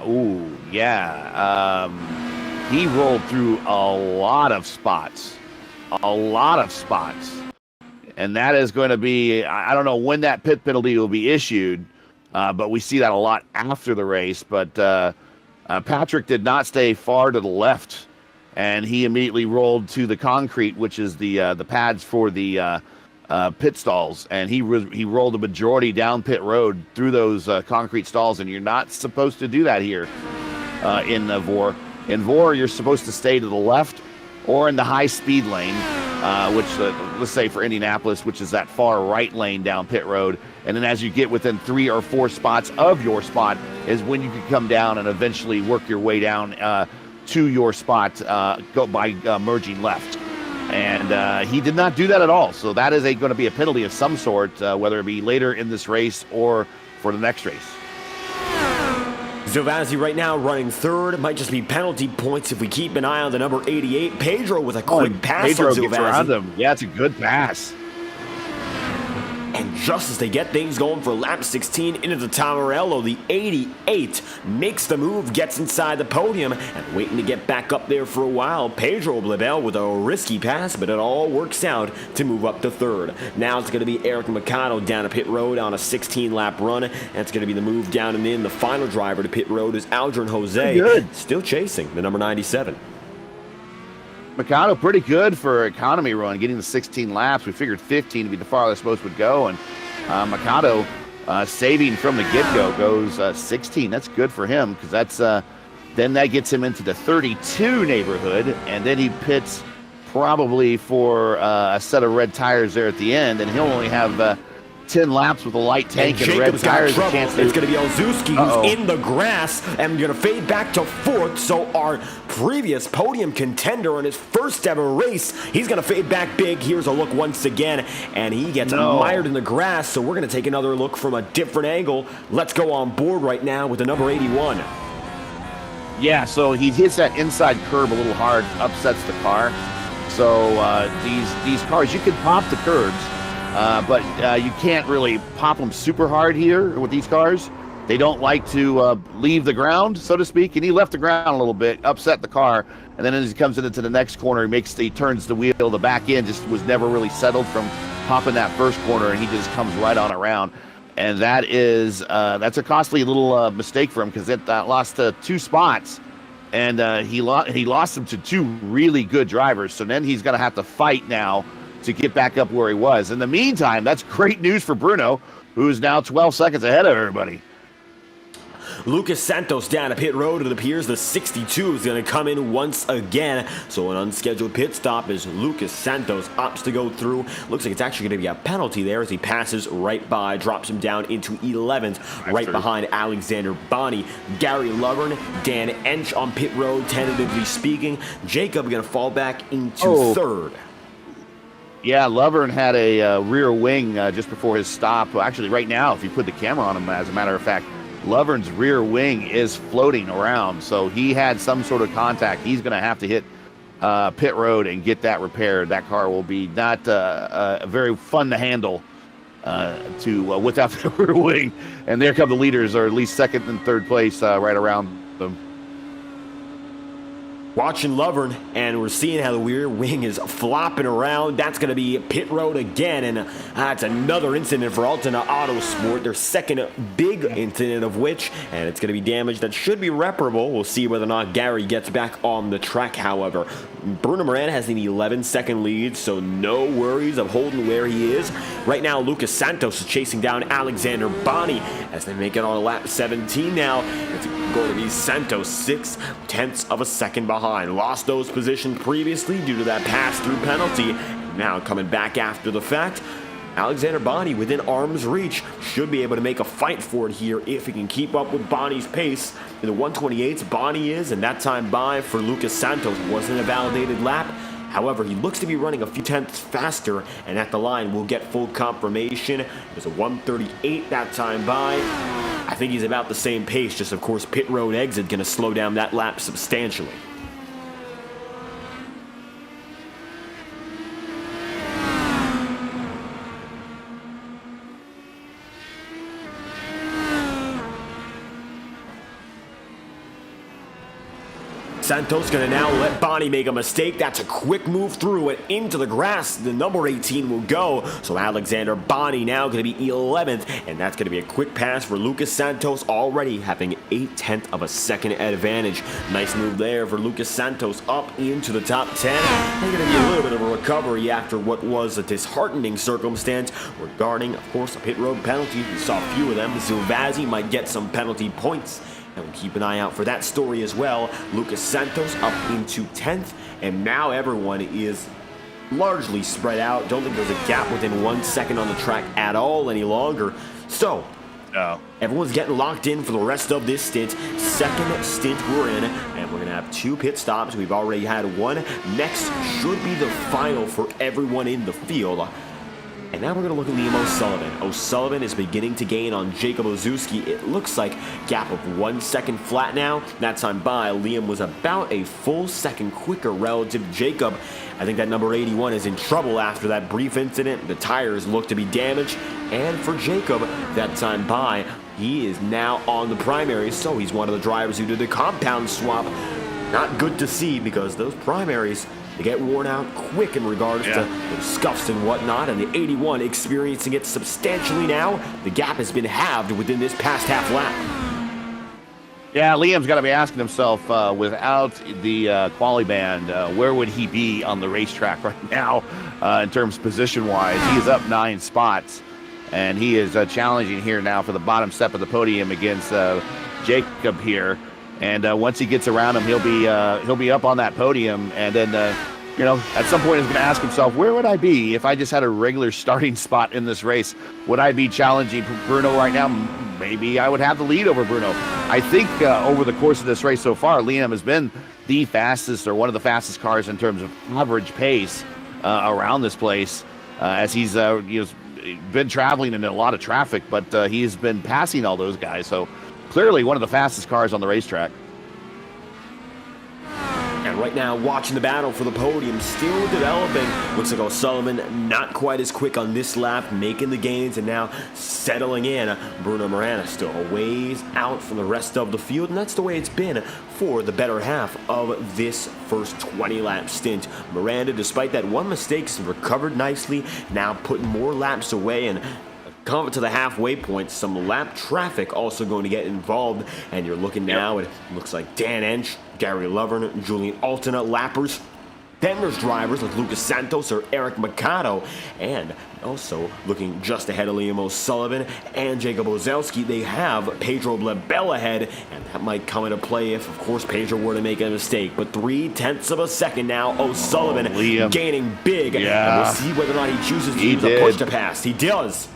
Ooh, yeah. He rolled through a lot of spots. And that is going to be... I don't know when that pit penalty will be issued, but we see that a lot after the race. But Patrick did not stay far to the left, and he immediately rolled to the concrete, which is the pads for the pit stalls, and he rolled a majority down pit road through those concrete stalls, and you're not supposed to do that here in VOR. In VOR, you're supposed to stay to the left or in the high-speed lane, which, let's say for Indianapolis, which is that far right lane down pit road, and then as you get within 3 or 4 spots of your spot is when you can come down and eventually work your way down to your spot, go by merging left. And he did not do that at all. So that is going to be a penalty of some sort, whether it be later in this race or for the next race. Zilvazzi right now running third. It might just be penalty points if we keep an eye on the number 88. Pedro with a quick pass Pedro on Zilvazzi. Gets around him. Yeah, it's a good pass. And just as they get things going for lap 16 into the Tamarello, the 88 makes the move, gets inside the podium, and waiting to get back up there for a while. Pedro Blabel with a risky pass, but it all works out to move up to third. Now it's going to be Eric Mercado down to pit road on a 16-lap run, and it's going to be the move down and in. The final driver to pit road is Aldrin Jose, still chasing the number 97. Mercado pretty good for economy run, getting the 16 laps. We figured 15 to be the farthest most would go, and Mercado saving from the get-go goes 16. That's good for him because that's then that gets him into the 32 neighborhood, and then he pits probably for a set of red tires there at the end, and he'll only have 10 laps with a light tank and red tires. It's going to be Olszewski who's in the grass and going to fade back to fourth. So our previous podium contender in his first ever race, he's going to fade back big. Here's a look once again, and he gets mired in the grass. So we're going to take another look from a different angle. Let's go on board right now with the number 81. Yeah, so he hits that inside curb a little hard, upsets the car. So these cars, you can pop the curbs. But you can't really pop them super hard here with these cars. They don't like to leave the ground, so to speak. And he left the ground a little bit, upset the car. And then as he comes into the next corner, he turns the wheel. The back end just was never really settled from popping that first corner, and he just comes right on around. And that's a costly little mistake for him because it lost 2 spots. And he lost them to 2 really good drivers. So then he's going to have to fight now to get back up where he was. In the meantime, that's great news for Bruno, who's now 12 seconds ahead of everybody. Lucas Santos down to pit road. It appears the 62 is going to come in once again. So an unscheduled pit stop as Lucas Santos opts to go through. Looks like it's actually going to be a penalty there as he passes right by, drops him down into 11th, right behind Alexander Bonney. Gary Lovern, Dan Ench on pit road, tentatively speaking. Jacob going to fall back into third. Yeah, Lovern had a rear wing just before his stop. Well, actually, right now, if you put the camera on him, as a matter of fact, Lovern's rear wing is floating around. So he had some sort of contact. He's going to have to hit pit road and get that repaired. That car will be not very fun to handle without the rear wing. And there come the leaders, or at least second and third place right around them. Watching Lovern, and we're seeing how the rear wing is flopping around. That's going to be pit road again, and that's another incident for Altona Autosport, their second big incident of which, and it's going to be damage that should be reparable. We'll see whether or not Gary gets back on the track, however. Bruno Moran has an 11-second lead, so no worries of holding where he is. Right now, Lucas Santos is chasing down Alexander Bonney as they make it on lap 17 now. It's going to be Santos 0.6 of a second behind. Lost those positions previously due to that pass-through penalty. Now coming back after the fact, Alexander Bonney within arm's reach should be able to make a fight for it here if he can keep up with Bonney's pace. In the 128s, Bonney is, and that time by for Lucas Santos wasn't a validated lap. However, he looks to be running a few tenths faster, and at the line we'll get full confirmation. It was a 138 that time by. I think he's about the same pace, just of course pit road exit going to slow down that lap substantially. Santos going to now let Bonney make a mistake. That's a quick move through and into the grass. The number 18 will go. So Alexander Bonney now going to be 11th. And that's going to be a quick pass for Lucas Santos, already having 0.8 of a second advantage. Nice move there for Lucas Santos up into the top 10. And going to be a little bit of a recovery after what was a disheartening circumstance regarding, of course, a pit road penalty. We saw a few of them. Silvazzi might get some penalty points. And we'll keep an eye out for that story as well. Lucas Santos up into 10th, and now everyone is largely spread out. Don't think there's a gap within 1 second on the track at all any longer. So, everyone's getting locked in for the rest of this stint. Second stint we're in, and we're going to have 2 pit stops. We've already had 1. Next should be the final for everyone in the field. And now we're going to look at Liam O'Sullivan. O'Sullivan is beginning to gain on Jacob Ozuski. It looks like gap of 1 second flat now. That time by, Liam was about a full second quicker relative to Jacob. I think that number 81 is in trouble after that brief incident. The tires look to be damaged. And for Jacob, that time by, he is now on the primaries. So he's one of the drivers who did the compound swap. Not good to see because those primaries, they get worn out quick in regards to the scuffs and whatnot, and the 81 experiencing it substantially now. The gap has been halved within this past half lap. Yeah, Liam's got to be asking himself, without the quali band, where would he be on the racetrack right now in terms of position-wise? He is up 9 spots, and he is challenging here now for the bottom step of the podium against Jacob here. And once he gets around him, he'll be up on that podium. And then, at some point, he's going to ask himself, where would I be if I just had a regular starting spot in this race? Would I be challenging Bruno right now? Maybe I would have the lead over Bruno. I think over the course of this race so far, Liam has been the fastest or one of the fastest cars in terms of average pace around this place as he's been traveling in a lot of traffic, but he's been passing all those guys. So clearly one of the fastest cars on the racetrack. And right now, watching the battle for the podium, still developing. Looks like O'Sullivan not quite as quick on this lap, making the gains and now settling in. Bruno Miranda still a ways out from the rest of the field, and that's the way it's been for the better half of this first 20-lap stint. Miranda, despite that one mistake, has recovered nicely, now putting more laps away and coming to the halfway point. Some lap traffic also going to get involved, and you're looking now, it looks like Dan Ench, Gary Lovern, Julian Altona lappers. Then there's drivers like Lucas Santos or Eric Mercado, and also looking just ahead of Liam O'Sullivan and Jacob Ozelski, they have Pedro Blebel ahead, and that might come into play if, of course, Pedro were to make a mistake. But 0.3 of a second now, O'Sullivan gaining big, and we'll see whether or not he chooses to use a push to pass. He does.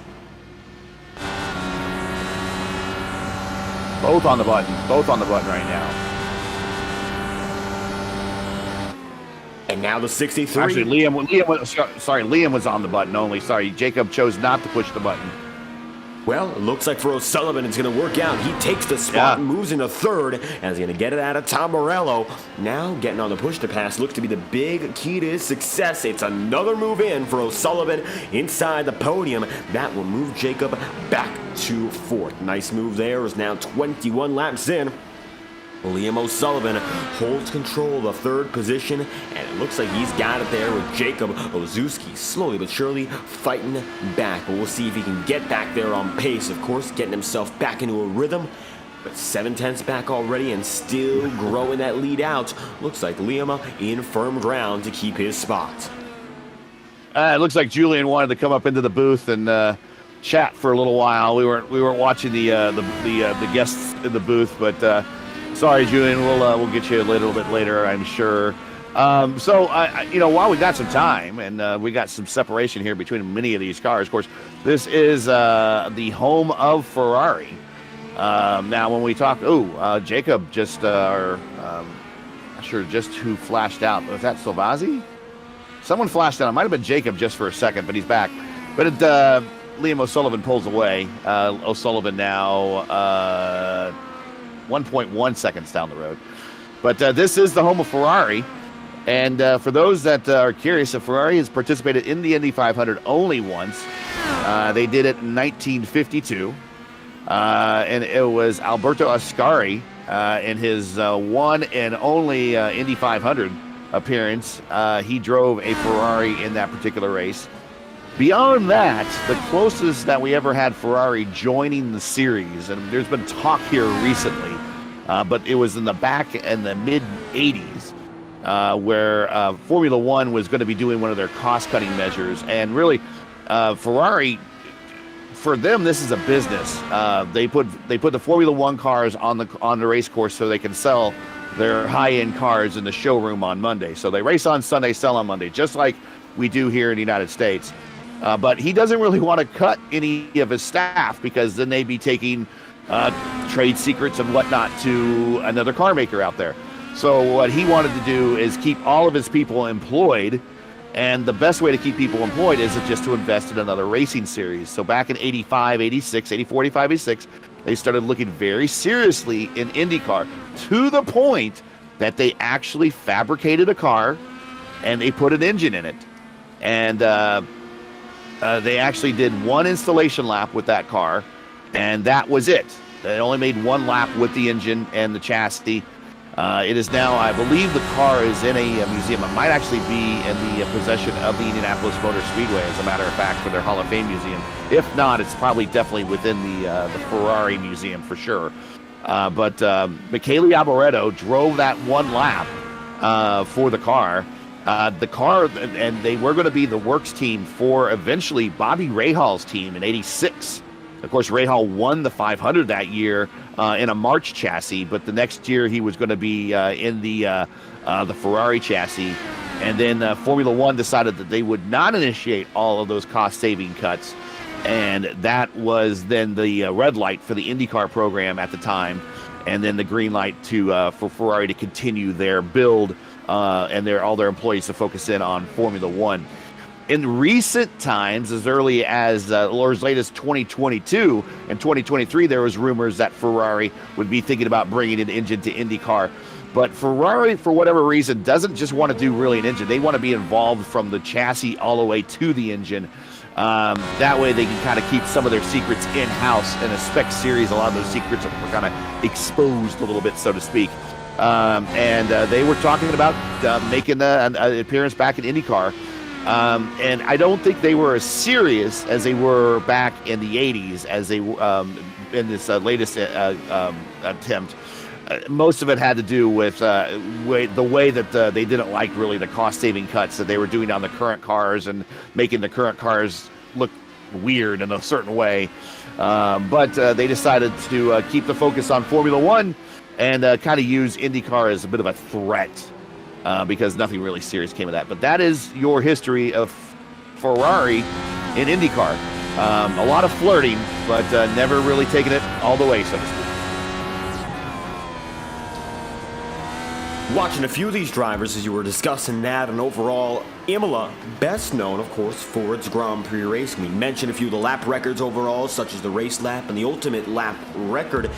Both on the button right now. And now the 63. Actually, Liam was on the button only. Sorry, Jacob chose not to push the button. Well, it looks like for O'Sullivan it's going to work out. He takes the spot and moves into third, and he's going to get it out of Tom Morello. Now getting on the push to pass looks to be the big key to his success. It's another move in for O'Sullivan inside the podium. That will move Jacob back to fourth. Nice move there. Is now 21 laps in. Liam O'Sullivan holds control of the third position, and it looks like he's got it there with Jacob Ozuski slowly but surely fighting back. But we'll see if he can get back there on pace, of course, getting himself back into a rhythm. But 7/10 back already and still growing that lead out. Looks like Liam in firm ground to keep his spot. It looks like Julian wanted to come up into the booth and chat for a little while. We weren't watching the guests in the booth, but sorry, Julian. We'll get you a little bit later, I'm sure. So while we got some time and we got some separation here between many of these cars, of course, this is the home of Ferrari. Now, when we talk, Jacob just, not sure just who flashed out. Was that Silvazzi? Someone flashed out. It might have been Jacob just for a second, but he's back. But Liam O'Sullivan pulls away. O'Sullivan now 1.1 seconds down the road. But this is the home of Ferrari. And for those that are curious, Ferrari has participated in the Indy 500 only once. They did it in 1952. And it was Alberto Ascari in his one and only Indy 500 appearance. He drove a Ferrari in that particular race. Beyond that, the closest that we ever had Ferrari joining the series, and there's been talk here recently, but it was in the mid-'80s where Formula One was going to be doing one of their cost-cutting measures. And really, Ferrari, for them, this is a business. They put the Formula One cars on the race course so they can sell their high-end cars in the showroom on Monday. So they race on Sunday, sell on Monday, just like we do here in the United States. But he doesn't really want to cut any of his staff because then they'd be taking trade secrets and whatnot to another car maker out there. So what he wanted to do is keep all of his people employed. And the best way to keep people employed is just to invest in another racing series. So back in 85, 86, 84, 85, 86, they started looking very seriously in IndyCar to the point that they actually fabricated a car and they put an engine in it. And they actually did one installation lap with that car, and that was it. They only made one lap with the engine and the chassis. It is now, I believe the car is in a museum. It might actually be in the possession of the Indianapolis Motor Speedway, as a matter of fact, for their Hall of Fame museum. If not, it's probably definitely within the Ferrari museum for sure. But Michele Alboreto drove that one lap for the car. And they were going to be the works team for eventually Bobby Rahal's team in '86. Of course, Rahal won the 500 that year in a March chassis, but the next year he was going to be in the Ferrari chassis. And then Formula One decided that they would not initiate all of those cost-saving cuts, and that was then the red light for the IndyCar program at the time, and then the green light for Ferrari to continue their build and all their employees to focus in on Formula One. In recent times, as early as late as 2022 and 2023, there was rumors that Ferrari would be thinking about bringing an engine to IndyCar. But Ferrari, for whatever reason, doesn't just want to do really an engine. They want to be involved from the chassis all the way to the engine. That way they can kind of keep some of their secrets in-house. In a spec series, a lot of those secrets were kind of exposed a little bit, so to speak. And they were talking about making an appearance back in IndyCar. And I don't think they were as serious as they were back in the 80s as they in this latest attempt. Most of it had to do with the way that they didn't like really the cost-saving cuts that they were doing on the current cars and making the current cars look weird in a certain way. But they decided to keep the focus on Formula One and kind of use IndyCar as a bit of a threat. Because nothing really serious came of that. But that is your history of Ferrari in IndyCar. A lot of flirting, but never really taking it all the way, so to speak. Watching a few of these drivers as you were discussing that, and overall, Imola, best known, of course, for its Grand Prix racing. We mentioned a few of the lap records overall, such as the race lap and the ultimate lap record.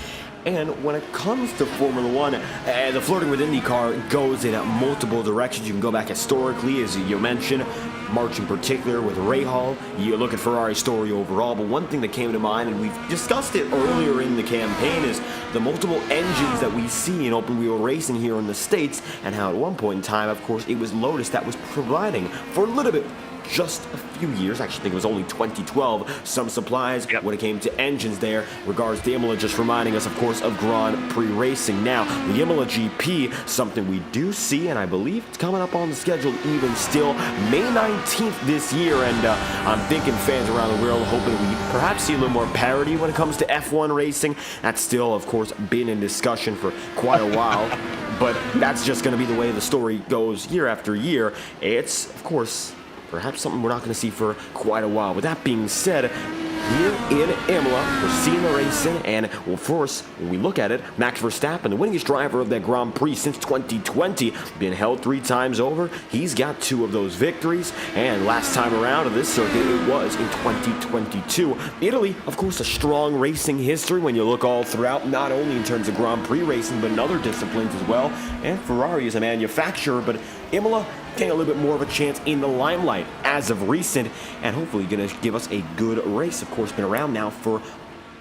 And when it comes to Formula One, the flirting with IndyCar goes in multiple directions. You can go back historically, as you mentioned, March in particular with Rahal. You look at Ferrari's story overall, but one thing that came to mind, and we've discussed it earlier in the campaign, is the multiple engines that we see in open wheel racing here in the States, and how at one point in time, of course, it was Lotus that was providing for a little bit, just a few years, actually I think it was only 2012, some supplies when it came to engines there. Regards to Imola, just reminding us, of course, of Grand Prix racing. Now, the Imola GP, something we do see, and I believe it's coming up on the schedule even still, May 19th this year, and I'm thinking fans around the world hoping we perhaps see a little more parity when it comes to F1 racing. That's still, of course, been in discussion for quite a while, but that's just going to be the way the story goes year after year. It's, of course, perhaps something we're not going to see for quite a while. With that being said, here in Imola, we're seeing the racing, and well, first, when we look at it, Max Verstappen, the winningest driver of that Grand Prix since 2020, been held 3 times over. He's got 2 of those victories, and last time around of this circuit, it was in 2022. Italy, of course, a strong racing history when you look all throughout, not only in terms of Grand Prix racing, but in other disciplines as well. And Ferrari is a manufacturer, but Imola getting a little bit more of a chance in the limelight as of recent, and hopefully going to give us a good race. Of course, been around now for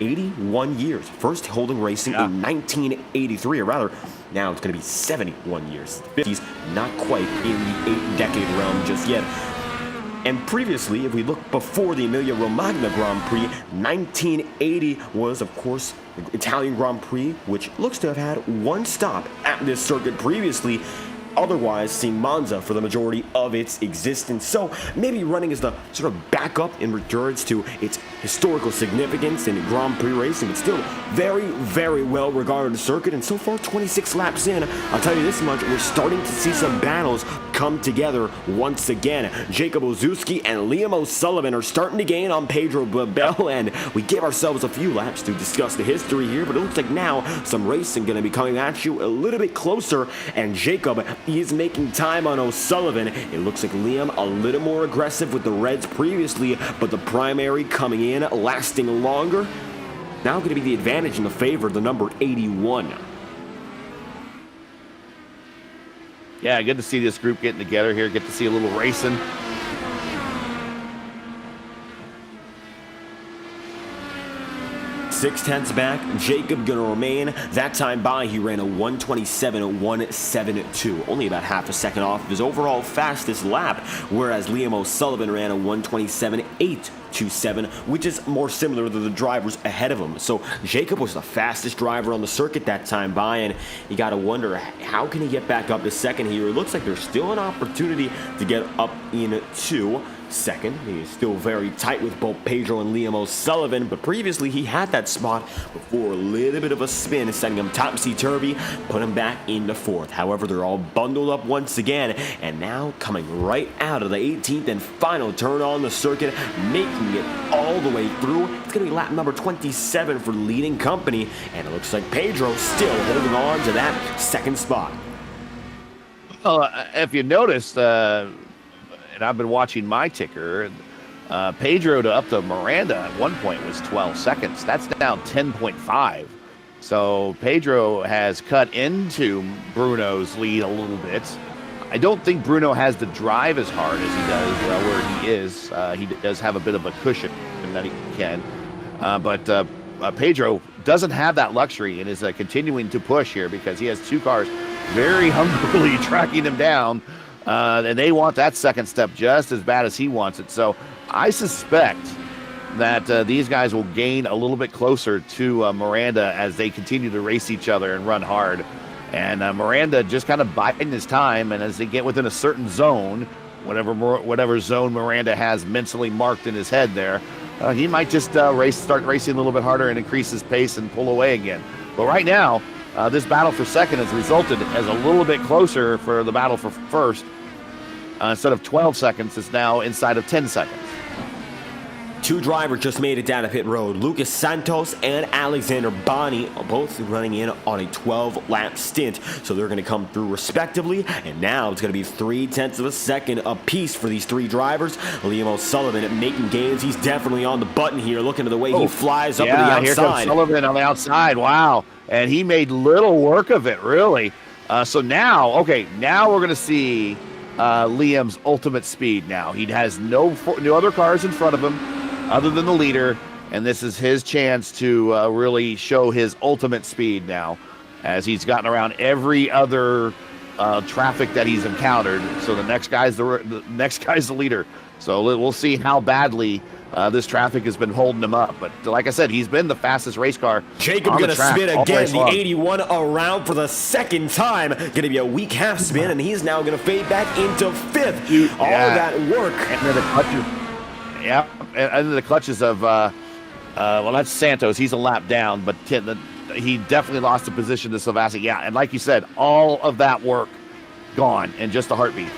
81 years. First holding racing in 1983, or rather, now it's going to be 71 years. 50s, not quite in the 8-decade realm just yet. And previously, if we look before the Emilia-Romagna Grand Prix, 1980 was, of course, the Italian Grand Prix, which looks to have had 1 stop at this circuit previously, otherwise seeing Monza for the majority of its existence. So maybe running as the sort of backup in regards to its historical significance in Grand Prix racing, but still very, very well regarded circuit. And so far, 26 laps in, I'll tell you this much, we're starting to see some battles come together once again. Jacob Ozuski and Liam O'Sullivan are starting to gain on Pedro Babel, and we give ourselves a few laps to discuss the history here, but it looks like now some racing going to be coming at you a little bit closer, and Jacob is making time on O'Sullivan. It looks like Liam a little more aggressive with the Reds previously, but the primary coming in, lasting longer. Now going to be the advantage in the favor of the number 81. Yeah, good to see this group getting together here. Get to see a little racing. Six-tenths back, Jacob gonna remain. That time by, he ran a 1:27.172, only about half a second off of his overall fastest lap, whereas Liam O'Sullivan ran a 1:27.827, which is more similar to the drivers ahead of him. So Jacob was the fastest driver on the circuit that time by, and you gotta wonder, how can he get back up to second here? It looks like there's still an opportunity to get up into second. He is still very tight with both Pedro and Liam O'Sullivan, but previously he had that spot before a little bit of a spin, sending him topsy-turvy, put him back into 4th. However, they're all bundled up once again, and now coming right out of the 18th and final turn on the circuit, making it all the way through. It's going to be lap number 27 for the leading company, and it looks like Pedro still holding on to that second spot. Well, if you noticed, and I've been watching my ticker, Pedro to up to Miranda at one point was 12 seconds. That's now 10.5. So Pedro has cut into Bruno's lead a little bit. I don't think Bruno has to drive as hard as he does where he is. He does have a bit of a cushion that he can. But Pedro doesn't have that luxury and is continuing to push here because he has 2 cars very hungrily tracking him down. And they want that second step just as bad as he wants it. So I suspect that these guys will gain a little bit closer to Miranda as they continue to race each other and run hard. And Miranda just kind of biding his time, and as they get within a certain zone, whatever zone Miranda has mentally marked in his head there, he might just start racing a little bit harder and increase his pace and pull away again. But right now, this battle for second has resulted as a little bit closer for the battle for first. Instead of 12 seconds, it's now inside of 10 seconds. Two drivers just made it down to pit road. Lucas Santos and Alexander Boni are both running in on a 12-lap stint, so they're going to come through respectively. And now it's going to be 0.3 of a second apiece for these three drivers. Liam O'Sullivan making gains. He's definitely on the button here, looking at the way he flies up to the outside. Here comes Sullivan on the outside. Wow, and he made little work of it, really. So now we're going to see Liam's ultimate speed. Now he has no other cars in front of him other than the leader, and this is his chance to really show his ultimate speed now, as he's gotten around every other traffic that he's encountered. So the next guy's the leader. So we'll see how badly this traffic has been holding him up. But like I said, he's been the fastest race car. Jacob going to spin again, the 81 around for the second time. Going to be a weak half spin, and he's now going to fade back into fifth. All of that work. And then the clutches. Yeah, and then the clutches of, that's Santos. He's a lap down, but he definitely lost the position to Silvassi. Yeah, and like you said, all of that work gone in just a heartbeat.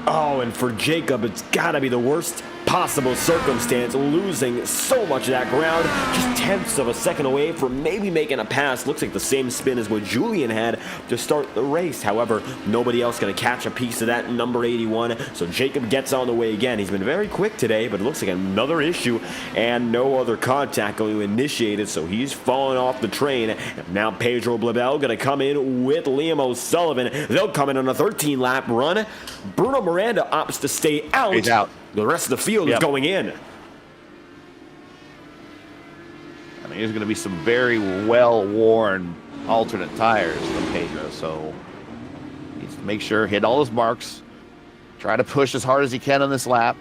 Oh, and for Jacob, it's got to be the worst possible circumstance, losing so much of that ground, just tenths of a second away from maybe making a pass. Looks like the same spin as what Julian had to start the race. However, nobody else going to catch a piece of that number 81, so Jacob gets on the way again. He's been very quick today, but it looks like another issue and no other contact going to initiate it, so he's falling off the train. And now Pedro Blabel going to come in with Liam O'Sullivan. They'll come in on a 13-lap run. Bruno Miranda opts to stay out. He's out. The rest of the field is going in. I mean, there's going to be some very well-worn alternate tires from Pedro, so he needs to make sure, hit all his marks, try to push as hard as he can on this lap.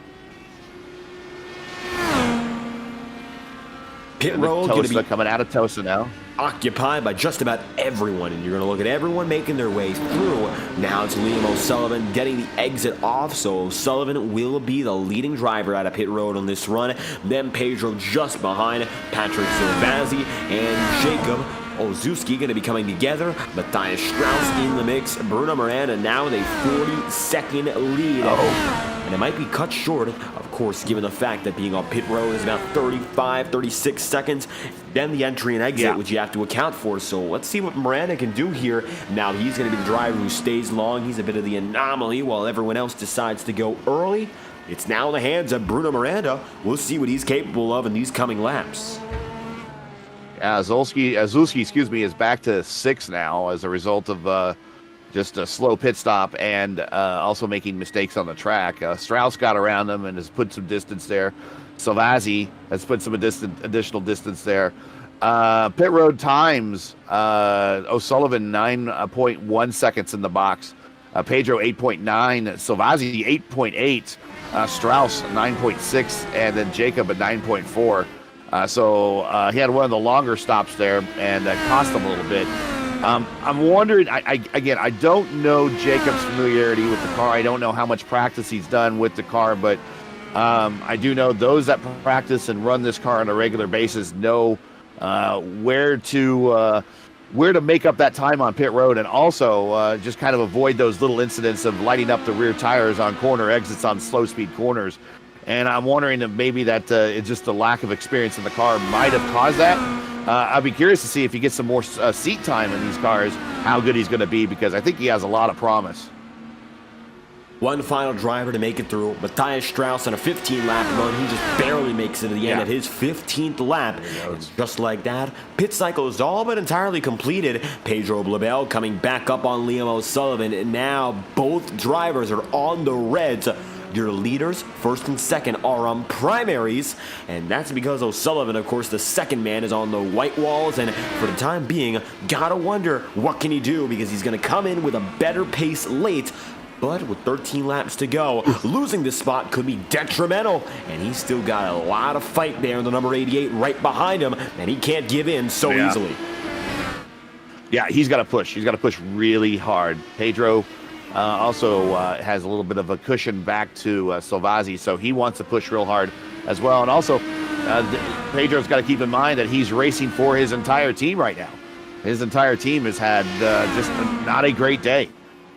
Pit road going to be coming out of Tosa now. Occupied by just about everyone, and you're going to look at everyone making their way through. Now it's Liam O'Sullivan getting the exit off, so O'Sullivan will be the leading driver out of pit road on this run. Then Pedro just behind, Patrick Silvazzi and Jacob Ozuski going to be coming together. Matthias Strauss in the mix. Bruno Miranda now with a 40-second lead. And it might be cut short, of course, given the fact that being on pit road is about 35, 36 seconds. Then the entry and exit, which you have to account for. So let's see what Miranda can do here. Now he's going to be the driver who stays long. He's a bit of the anomaly while everyone else decides to go early. It's now in the hands of Bruno Miranda. We'll see what he's capable of in these coming laps. Zuzki, is back to 6 now as a result of just a slow pit stop and also making mistakes on the track. Strauss got around him and has put some distance there. Silvazzi has put some additional distance there. Pit road times, O'Sullivan 9.1 seconds in the box. Pedro 8.9, Silvazzi 8.8, Strauss 9.6, and then Jacob at 9.4. So he had one of the longer stops there, and that cost him a little bit. I'm wondering, I don't know Jacob's familiarity with the car. I don't know how much practice he's done with the car, but I do know those that practice and run this car on a regular basis know where to make up that time on pit road, and also just kind of avoid those little incidents of lighting up the rear tires on corner exits on slow speed corners. And I'm wondering if maybe that it's just the lack of experience in the car might have caused that. I'd be curious to see if he gets some more seat time in these cars, how good he's going to be, because I think he has a lot of promise. One final driver to make it through, Matthias Strauss on a 15-lap run. He just barely makes it to the end of his 15th lap. And just like that, pit cycle is all but entirely completed. Pedro Blabel coming back up on Liam O'Sullivan, and now both drivers are on the reds. Your leaders, first and second, are on primaries, and that's because O'Sullivan, of course, the second man, is on the white walls, and for the time being, gotta wonder what can he do, because he's gonna come in with a better pace late, but with 13 laps to go, losing this spot could be detrimental, and he's still got a lot of fight there in the number 88 right behind him, and he can't give in so easily. Yeah, he's got to push. He's got to push really hard. Pedro also has a little bit of a cushion back to Silvazzi, so he wants to push real hard as well. And also, Pedro's got to keep in mind that he's racing for his entire team right now. His entire team has had just not a great day.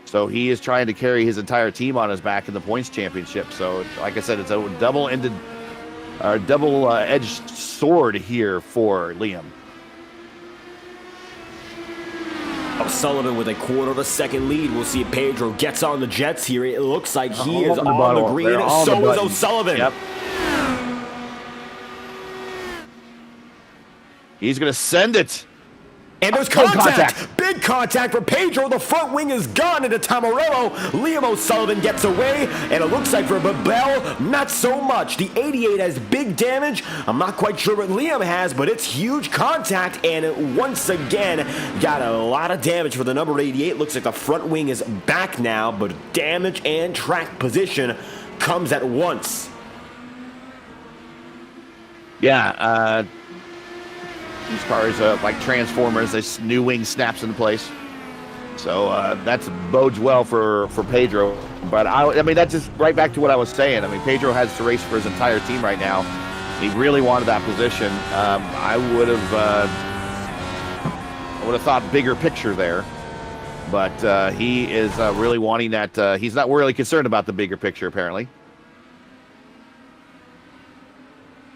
So he is trying to carry his entire team on his back in the points championship. So, like I said, it's a double-ended double-edged sword here for Liam. O'Sullivan with a quarter of a second lead. We'll see if Pedro gets on the jets here. It looks like he is on the green. So is O'Sullivan. Yep. He's going to send it. And there's contact. Big contact for Pedro. The front wing is gone into Tamarello. Liam O'Sullivan gets away, and it looks like for Babel, not so much. The 88 has big damage. I'm not quite sure what Liam has, but it's huge contact, and it once again got a lot of damage for the number 88. Looks like the front wing is back now, but damage and track position comes at once. Yeah, these cars like Transformers, this new wing snaps into place. So that bodes well for Pedro. But I mean, that's just right back to what I was saying. I mean, Pedro has to race for his entire team right now. He really wanted that position. I would have thought bigger picture there. But he is really wanting that. He's not really concerned about the bigger picture, apparently.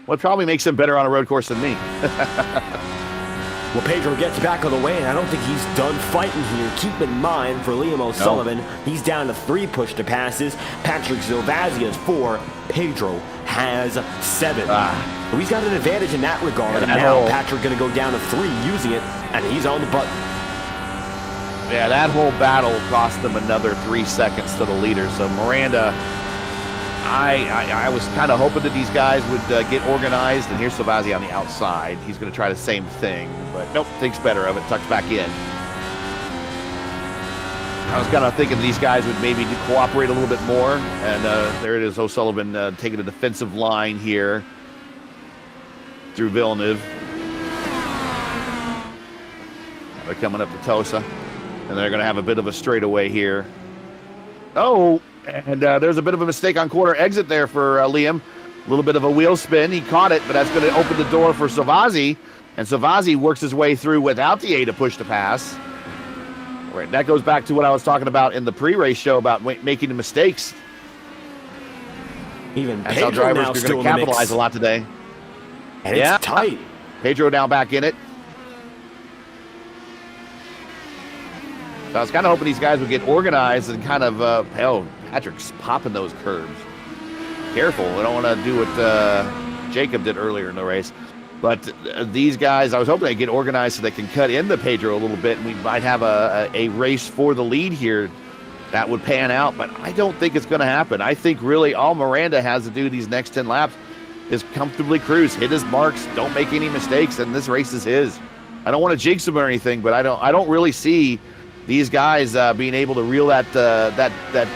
What probably makes him better on a road course than me. Well, Pedro gets back on the way, and I don't think he's done fighting here. Keep in mind, for Liam O'Sullivan, he's down to 3 push-to-passes. Patrick Zilvazzi has 4. Pedro has 7. So he's got an advantage in that regard. And now Patrick going to go down to 3 using it, and he's on the button. Yeah, that whole battle cost him another 3 seconds to the leader. So Miranda, I was kind of hoping that these guys would get organized, and here's Silvazzi on the outside. He's going to try the same thing, but nope, thinks better of it, tucks back in. I was kind of thinking these guys would maybe cooperate a little bit more, and there it is, O'Sullivan taking a defensive line here through Villeneuve. They're coming up to Tosa, and they're going to have a bit of a straightaway here. Oh! And there's a bit of a mistake on corner exit there for Liam. A little bit of a wheel spin. He caught it, but that's going to open the door for Silvazzi. And Silvazzi works his way through without the A to push to pass. All right, that goes back to what I was talking about in the pre-race show about making the mistakes. Even that's Pedro how drivers now are going to capitalize a lot today. And it's tight. Pedro now back in it. So I was kind of hoping these guys would get organized and kind of, Patrick's popping those curbs. Careful, we don't want to do what Jacob did earlier in the race. But these guys, I was hoping they'd get organized so they can cut into Pedro a little bit, and we might have a race for the lead here that would pan out. But I don't think it's going to happen. I think really all Miranda has to do these next 10 laps is comfortably cruise, hit his marks, don't make any mistakes, and this race is his. I don't want to jinx him or anything, but I don't really see these guys being able to reel that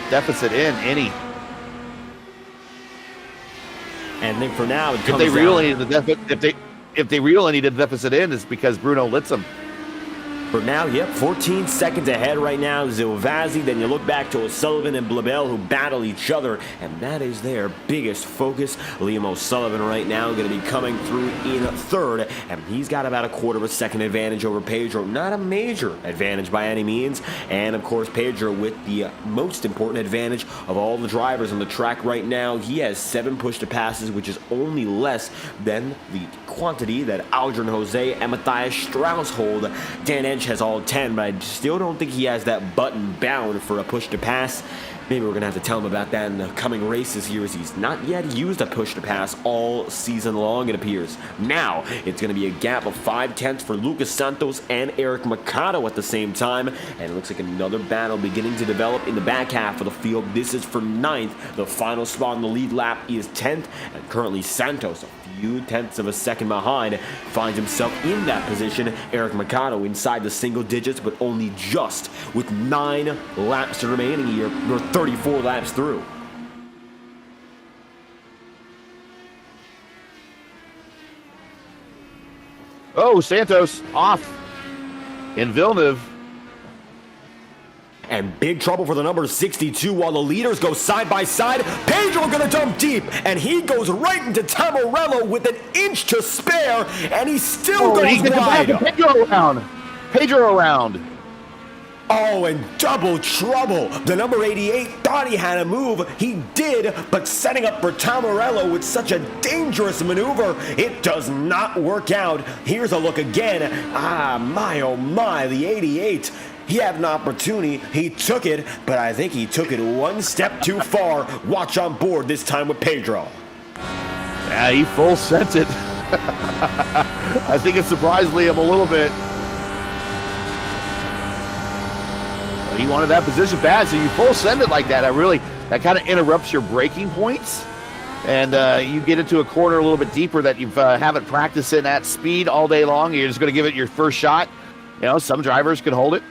deficit in any. And then for now, if they reel any of the deficit, if they reel any of the deficit in, it's because Bruno lets them. For now, yep, 14 seconds ahead right now, Zilvazzi. Then you look back to O'Sullivan and Blabel, who battle each other, and that is their biggest focus. Liam O'Sullivan right now going to be coming through in 3rd, and he's got about a quarter of a second advantage over Pedro. Not a major advantage by any means, and of course Pedro with the most important advantage of all the drivers on the track right now. He has 7 push-to-passes, which is only less than the quantity that Aldrin Jose and Matthias Strauss hold. Dan Edge has all 10, but I still don't think he has that button bound for a push to pass. Maybe we're going to have to tell him about that in the coming races here, as he's not yet used a push to pass all season long, it appears. Now, it's going to be a gap of 5/10 for Lucas Santos and Eric Mercado at the same time, and it looks like another battle beginning to develop in the back half of the field. This is for 9th. The final spot on the lead lap is 10th, and currently Santos, a few tenths of a second behind, finds himself in that position. Eric Mercado inside the single digits, but only just with 9 laps remaining here. We're 34 laps through. Oh, Santos off in Villeneuve. And big trouble for the number 62 while the leaders go side by side. Pedro gonna dump deep, and he goes right into Tamarello with an inch to spare, and he still goes wide. Pedro around. Oh, and double trouble. The number 88 thought he had a move. He did, but setting up for Tom Morello with such a dangerous maneuver, it does not work out. Here's a look again. Ah, my, oh my, the 88. He had an opportunity. He took it, but I think he took it one step too far. Watch on board this time with Pedro. Yeah, he full sent it. I think it surprised Liam a little bit. He wanted that position bad, so you full send it like that. That kind of interrupts your braking points, and you get into a corner a little bit deeper that you haven't practiced in at speed all day long. You're just going to give it your first shot. You know, some drivers can hold it,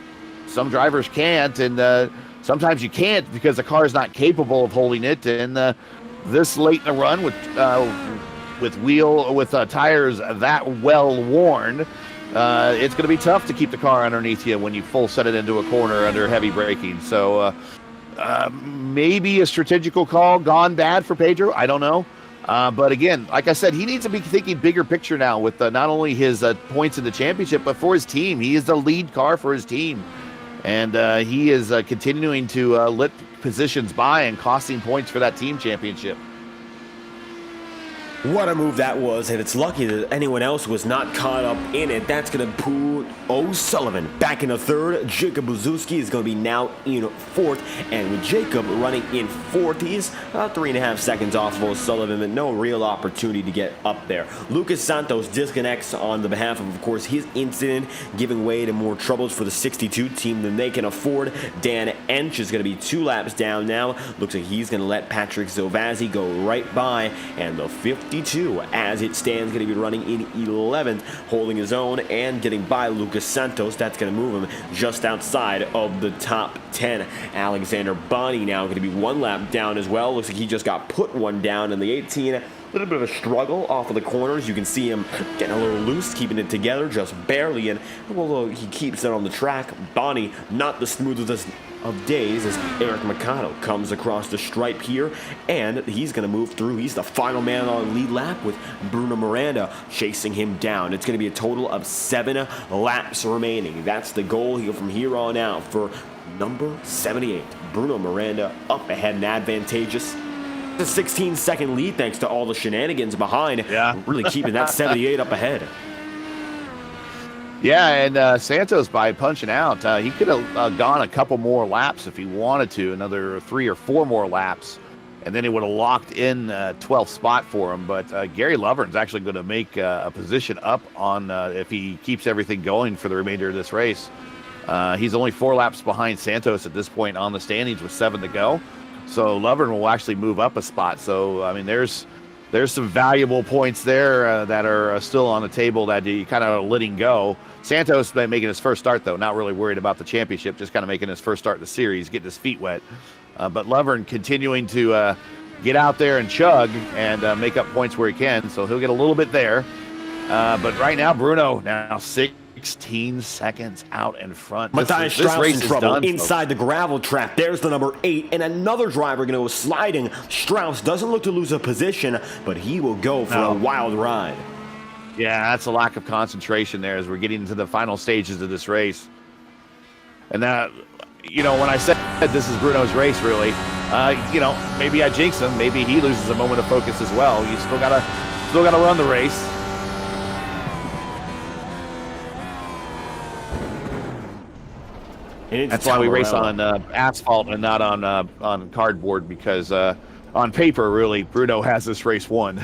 some drivers can't, and sometimes you can't because the car is not capable of holding it. And this late in the run with tires that well worn, it's going to be tough to keep the car underneath you when you full set it into a corner under heavy braking. So maybe a strategical call gone bad for Pedro. I don't know. But again, like I said, he needs to be thinking bigger picture now with not only his points in the championship, but for his team. He is the lead car for his team. And he is continuing to let positions by and costing points for that team championship. What a move that was, and it's lucky that anyone else was not caught up in it. That's going to put O'Sullivan back in the third. Jacob Buzuski is going to be now in fourth, and with Jacob running in fourth, he's about 3.5 seconds off of O'Sullivan, but no real opportunity to get up there. Lucas Santos disconnects on the behalf of course, his incident, giving way to more troubles for the 62 team than they can afford. Dan Ench is going to be 2 laps down now. Looks like he's going to let Patrick Zovazzi go right by, and the 52 as it stands going to be running in 11th, holding his own and getting by Lucas Santos. That's going to move him just outside of the top 10. Alexander Bonney now going to be 1 lap down as well. Looks like he just got put one down in the 18. A little bit of a struggle off of the corners. You can see him getting a little loose, keeping it together just barely, and although he keeps it on the track, Bonney not the smoothest of days as Eric Mikado comes across the stripe here, and he's going to move through. He's the final man on the lead lap with Bruno Miranda chasing him down. It's going to be a total of 7 laps remaining. That's the goal here from here on out for number 78. Bruno Miranda up ahead and advantageous. The 16-second lead thanks to all the shenanigans behind. Yeah. Really keeping that 78 up ahead. Yeah, and Santos, by punching out, he could have gone a couple more laps if he wanted to, another 3 or 4 more laps, and then it would have locked in 12th spot for him. But Gary Lovern's actually going to make a position up on if he keeps everything going for the remainder of this race. He's only 4 laps behind Santos at this point on the standings with 7 to go. So Lovern will actually move up a spot. So, I mean, there's some valuable points there that are still on the table that you kind of letting go. Santos making his first start, though, not really worried about the championship, just kind of making his first start in the series, getting his feet wet. But Lovern continuing to get out there and chug and make up points where he can, so he'll get a little bit there. But right now, Bruno, now 16 seconds out in front. Matthias This Strauss race in is trouble done, inside the gravel trap. There's the number 8, and another driver going to go sliding. Strauss doesn't look to lose a position, but he will go for a wild ride. Yeah, that's a lack of concentration there as we're getting into the final stages of this race. And that, you know, when I said this is Bruno's race, really, you know, maybe I jinx him. Maybe he loses a moment of focus as well. You still gotta run the race. That's why we race on asphalt and not on cardboard, because on paper, really, Bruno has this race won.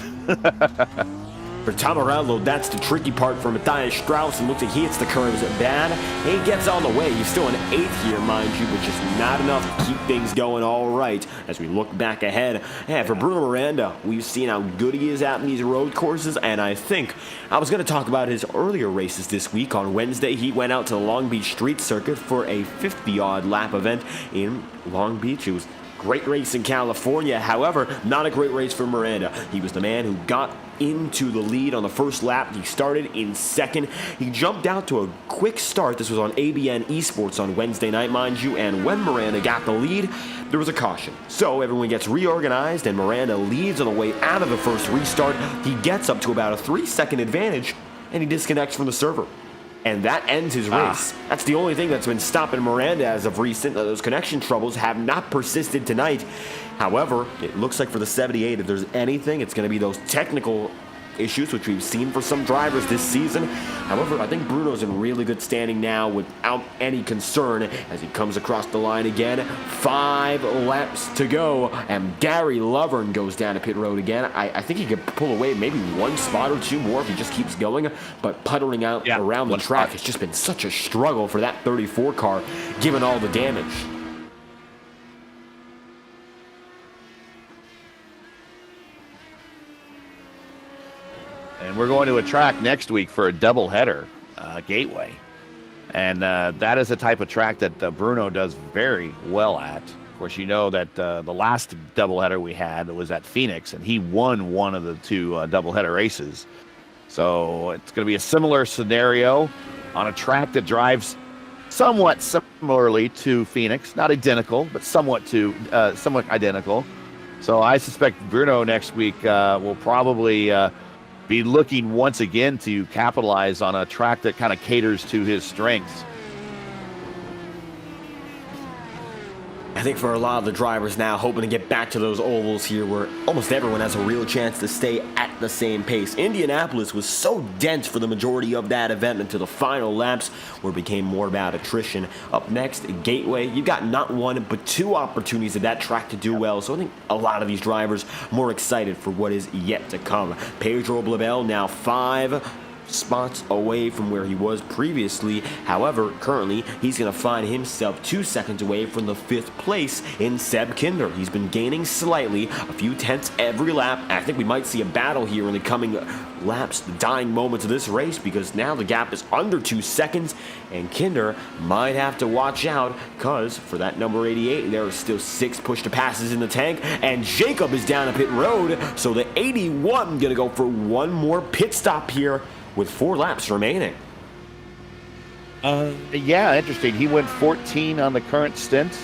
For Tamarello, that's the tricky part for Matthias Strauss, and looks like he hits the curves bad. He gets on the way. He's still in 8th here, mind you, but just not enough to keep things going all right as we look back ahead. And for Bruno Miranda, we've seen how good he is at these road courses, and I think I was going to talk about his earlier races this week. On Wednesday, he went out to the Long Beach Street Circuit for a 50-odd lap event in Long Beach. It was great race in California. However, not a great race for Miranda. He was the man who got into the lead on the first lap. He started in 2nd. He jumped out to a quick start. This was on ABN Esports on Wednesday night, mind you, and when Miranda got the lead, there was a caution. So everyone gets reorganized, and Miranda leads on the way out of the first restart. He gets up to about a 3-second advantage, and he disconnects from the server. And that ends his race. That's the only thing that's been stopping Miranda as of recent. Those connection troubles have not persisted tonight. However, it looks like for the 78, if there's anything, it's going to be those technical issues, which we've seen for some drivers this season. However, I think Bruno's in really good standing now without any concern as he comes across the line again. 5 laps to go, and Gary Lovern goes down to pit road again. I think he could pull away maybe 1 spot or 2 more if he just keeps going, but puttering out around the track has just been such a struggle for that 34 car, given all the damage. And we're going to a track next week for a doubleheader, Gateway. And that is a type of track that Bruno does very well at. Of course, you know that the last doubleheader we had was at Phoenix, and he won one of the 2 doubleheader races. So it's going to be a similar scenario on a track that drives somewhat similarly to Phoenix. Not identical, but somewhat identical. So I suspect Bruno next week will probably be looking once again to capitalize on a track that kind of caters to his strengths. I think for a lot of the drivers now, hoping to get back to those ovals here where almost everyone has a real chance to stay at the same pace. Indianapolis was so dense for the majority of that event until the final laps, where it became more about attrition. Up next, Gateway, you've got not 1 but 2 opportunities at that track to do well, so I think a lot of these drivers more excited for what is yet to come. Pedro Blabel now 5 spots away from where he was previously. However, currently, he's going to find himself 2 seconds away from the 5th place in Seb Kinder. He's been gaining slightly, a few tenths every lap. I think we might see a battle here in the coming laps, the dying moments of this race, because now the gap is under 2 seconds, and Kinder might have to watch out, because for that number 88, there are still 6 push-to-passes in the tank, and Jacob is down a pit road, so the 81 going to go for 1 more pit stop here, with 4 laps remaining. Yeah, interesting. He went 14 on the current stint.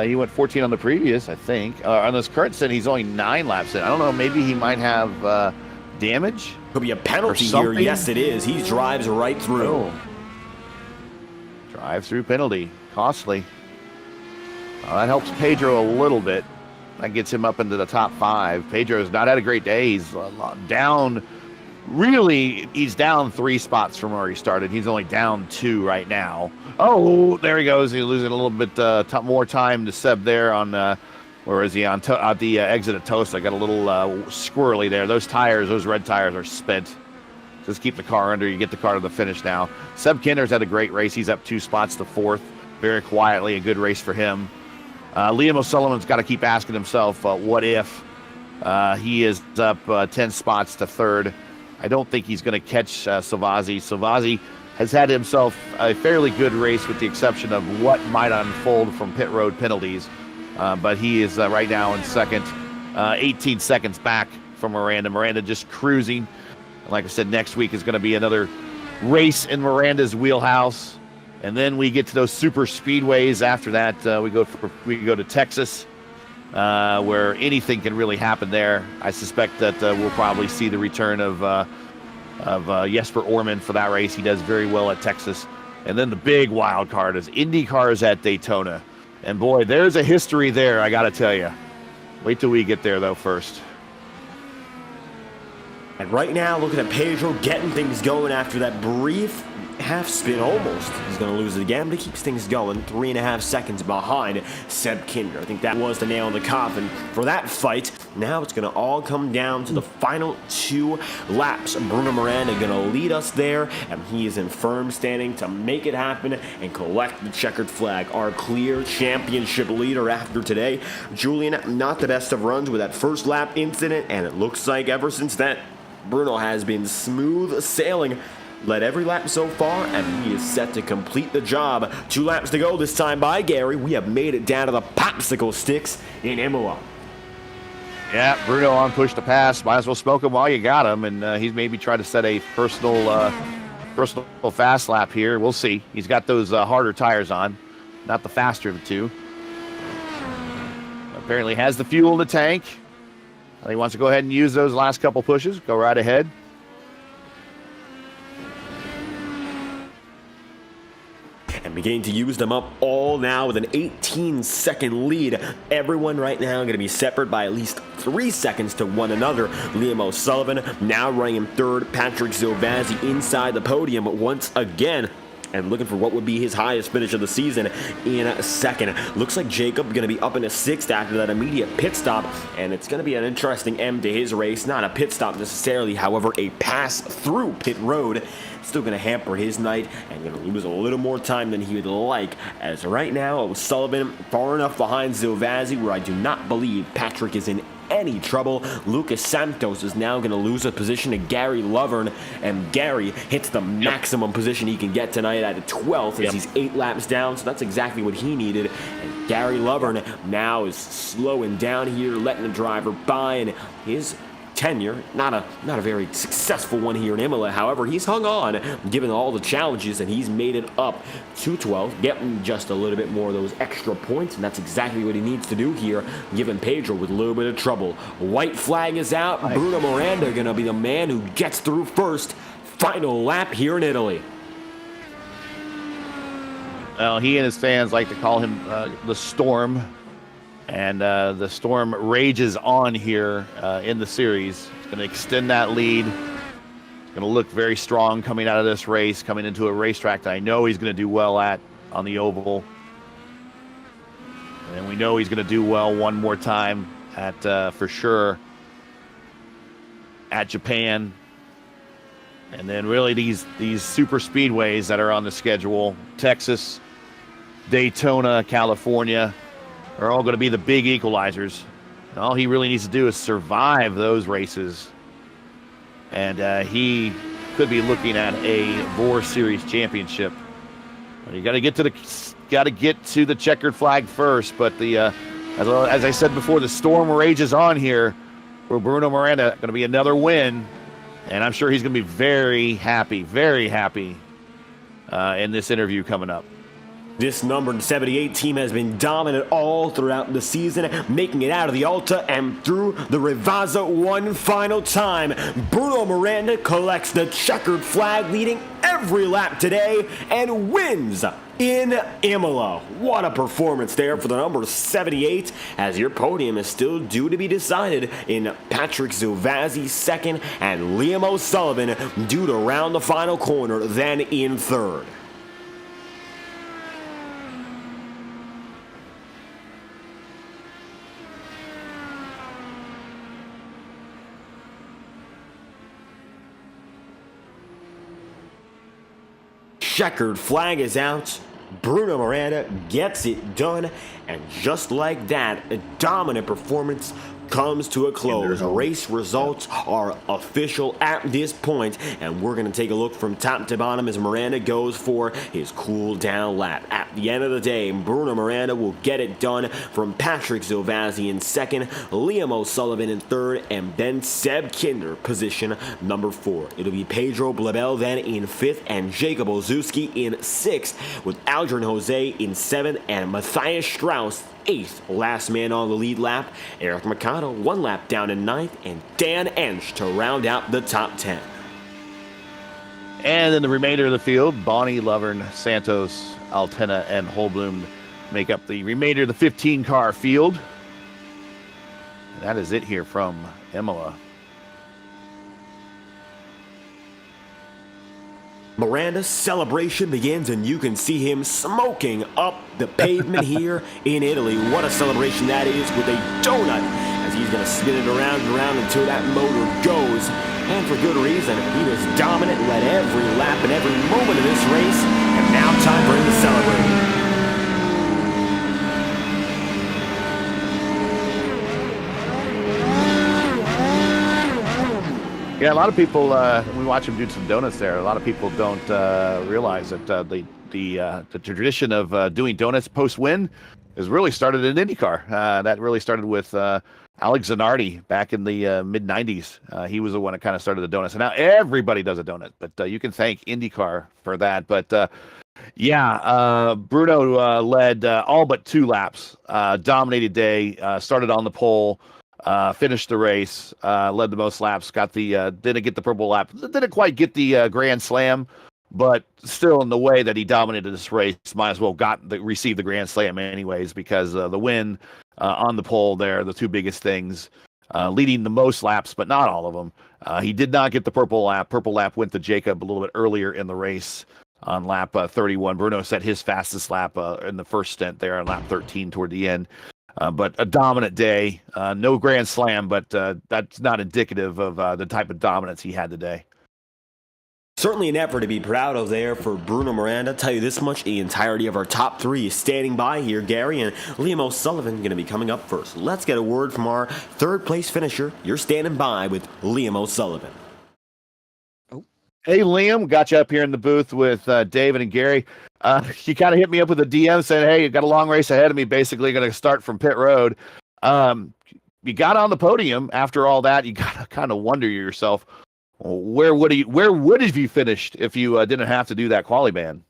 He went 14 on the previous, I think. On this current stint, he's only 9 laps in. I don't know, maybe he might have damage? Could be a penalty here. Yes, it is. He drives right through. Oh. Drive-through penalty. Costly. That helps Pedro a little bit. That gets him up into the top 5. Pedro's not had a great day. He's down. Really, he's down 3 spots from where he started. He's only down 2 right now. Oh, there he goes. He's losing a little bit more time to Seb there on, where is he? On the exit at Tosa. Got a little squirrely there. Those tires, those red tires are spent. Just keep the car under. You get the car to the finish now. Seb Kinder's had a great race. He's up 2 spots to 4th. Very quietly, a good race for him. Liam O'Sullivan's got to keep asking himself, what if? He is up 10 spots to 3rd. I don't think he's going to catch Savazzi. Savazzi has had himself a fairly good race with the exception of what might unfold from pit road penalties. But he is right now in 2nd, 18 seconds back from Miranda. Miranda just cruising. Like I said, next week is going to be another race in Miranda's wheelhouse. And then we get to those super speedways. After that, we go to Texas, where anything can really happen there. I suspect that we'll probably see the return of Jesper Orman for that race. He does very well at Texas. And then the big wild card is Indycars at Daytona. And boy, there's a history there, I got to tell you. Wait till we get there, though, first. And right now, looking at Pedro getting things going after that brief half spin almost. He's going to lose it again, but he keeps things going. 3.5 seconds behind Seb Kinder. I think that was the nail in the coffin for that fight. Now it's going to all come down to the final 2 laps. Bruno Miranda going to lead us there, and he is in firm standing to make it happen and collect the checkered flag. Our clear championship leader after today. Julian, not the best of runs with that first lap incident, and it looks like ever since then, Bruno has been smooth sailing. Led every lap so far, and he is set to complete the job. 2 laps to go this time by Gary. We have made it down to the popsicle sticks in Imola. Yeah, Bruno on push to pass. Might as well smoke him while you got him, and he's maybe trying to set a personal fast lap here. We'll see. He's got those harder tires on, not the faster of the 2. Apparently has the fuel in the tank. He wants to go ahead and use those last couple pushes. Go right ahead. and beginning to use them up all now with an 18-second lead. Everyone right now going to be separate by at least 3 seconds to one another. Liam O'Sullivan now running in third. Patrick Zovazzi inside the podium once again, and looking for what would be his highest finish of the season in second. Looks like Jacob going to be up into sixth after that immediate pit stop, and it's going to be an interesting end to his race. Not a pit stop necessarily, however, a pass through pit road. Still going to hamper his night and going to lose a little more time than he would like, as right now O'Sullivan far enough behind Zovazzi where I do not believe Patrick is in any trouble. Lucas Santos is now going to lose a position to Gary Lovern, and Gary hits the maximum position he can get tonight at 12th as he's 8 laps down, so that's exactly what he needed. And Gary Lovern now is slowing down here, letting the driver by, and his tenure, not a very successful one here in Imola. However, he's hung on given all the challenges, and he's made it up to 12, getting just a little bit more of those extra points, and that's exactly what he needs to do here, giving Pedro with a little bit of trouble. White flag is out. Bruno Miranda going to be the man who gets through first. Final lap here in Italy. Well, he and his fans like to call him the Storm. And the Storm rages on here in the series. It's going to extend that lead. It's going to look very strong coming out of this race, coming into a racetrack that I know he's going to do well at on the oval. And we know he's going to do well one more time at, for sure, at Japan. And then really these super speedways that are on the schedule, Texas, Daytona, California, are all going to be the big equalizers. And all he really needs to do is survive those races. And he could be looking at a VOR Series championship. But you got to get to the checkered flag first. But as I said before, the storm rages on here for Bruno Miranda. Going to be another win, and I'm sure he's going to be very happy in this interview coming up. This numbered 78 team has been dominant all throughout the season, making it out of the Alta and through the Rivazza one final time. Bruno Miranda collects the checkered flag, leading every lap today, and wins in Imola. What a performance there for the number 78, as your podium is still due to be decided in Patrick Zovazzi second and Liam O'Sullivan due to round the final corner, then in third. Checkered flag is out. Bruno Miranda gets it done, and just like that, a dominant performance comes to a close. Race results are official at this point, and we're going to take a look from top to bottom as Miranda goes for his cool down lap. At the end of the day, Bruno Miranda will get it done from Patrick Zovazzi in second, Liam O'Sullivan in third, and then Seb Kinder, position number 4. It'll be Pedro Blabel then in fifth, and Jacob Ozuski in sixth, with Aldrin Jose in seventh, and Matthias Strauss 8th, last man on the lead lap. Eric Mercado 1 lap down in 9th, and Dan Ensch to round out the top 10. And in the remainder of the field, Bonnie, Lovern, Santos, Altena, and Holblum make up the remainder of the 15-car field. And that is it here from Imola. Miranda's celebration begins, and you can see him smoking up the pavement here in Italy. What a celebration that is, with a donut, as he's going to spin it around and around until that motor goes. And for good reason. He was dominant, led every lap and every moment of this race, and now time for him to celebrate. Yeah, a lot of people, when we watch him do some donuts there, a lot of people don't realize that the tradition of doing donuts post-win has really started in IndyCar. That really started with Alex Zanardi back in the mid-'90s. He was the one that kind of started the donuts. And now everybody does a donut, but you can thank IndyCar for that. But, Bruno led all but 2 laps, dominated day, started on the pole. Finished the race, led the most laps, got the didn't get the purple lap, didn't quite get the Grand Slam, but still in the way that he dominated this race, might as well receive the Grand Slam anyways, because the win on the pole there, the two biggest things, leading the most laps, but not all of them. He did not get the purple lap. Purple lap went to Jacob a little bit earlier in the race on lap 31. Bruno set his fastest lap in the first stint there on lap 13 toward the end. But a dominant day. No Grand Slam, but that's not indicative of the type of dominance he had today. Certainly an effort to be proud of there for Bruno Miranda. Tell you this much, the entirety of our top three is standing by here. Gary and Liam O'Sullivan going to be coming up first. Let's get a word from our third place finisher. You're standing by with Liam O'Sullivan. Hey, Liam, got you up here in the booth with David and Gary. You kind of hit me up with a DM saying, hey, you got a long race ahead of me, basically going to start from pit road. You got on the podium. After all that, you got to kind of wonder yourself, where would have you finished if you didn't have to do that quali ban?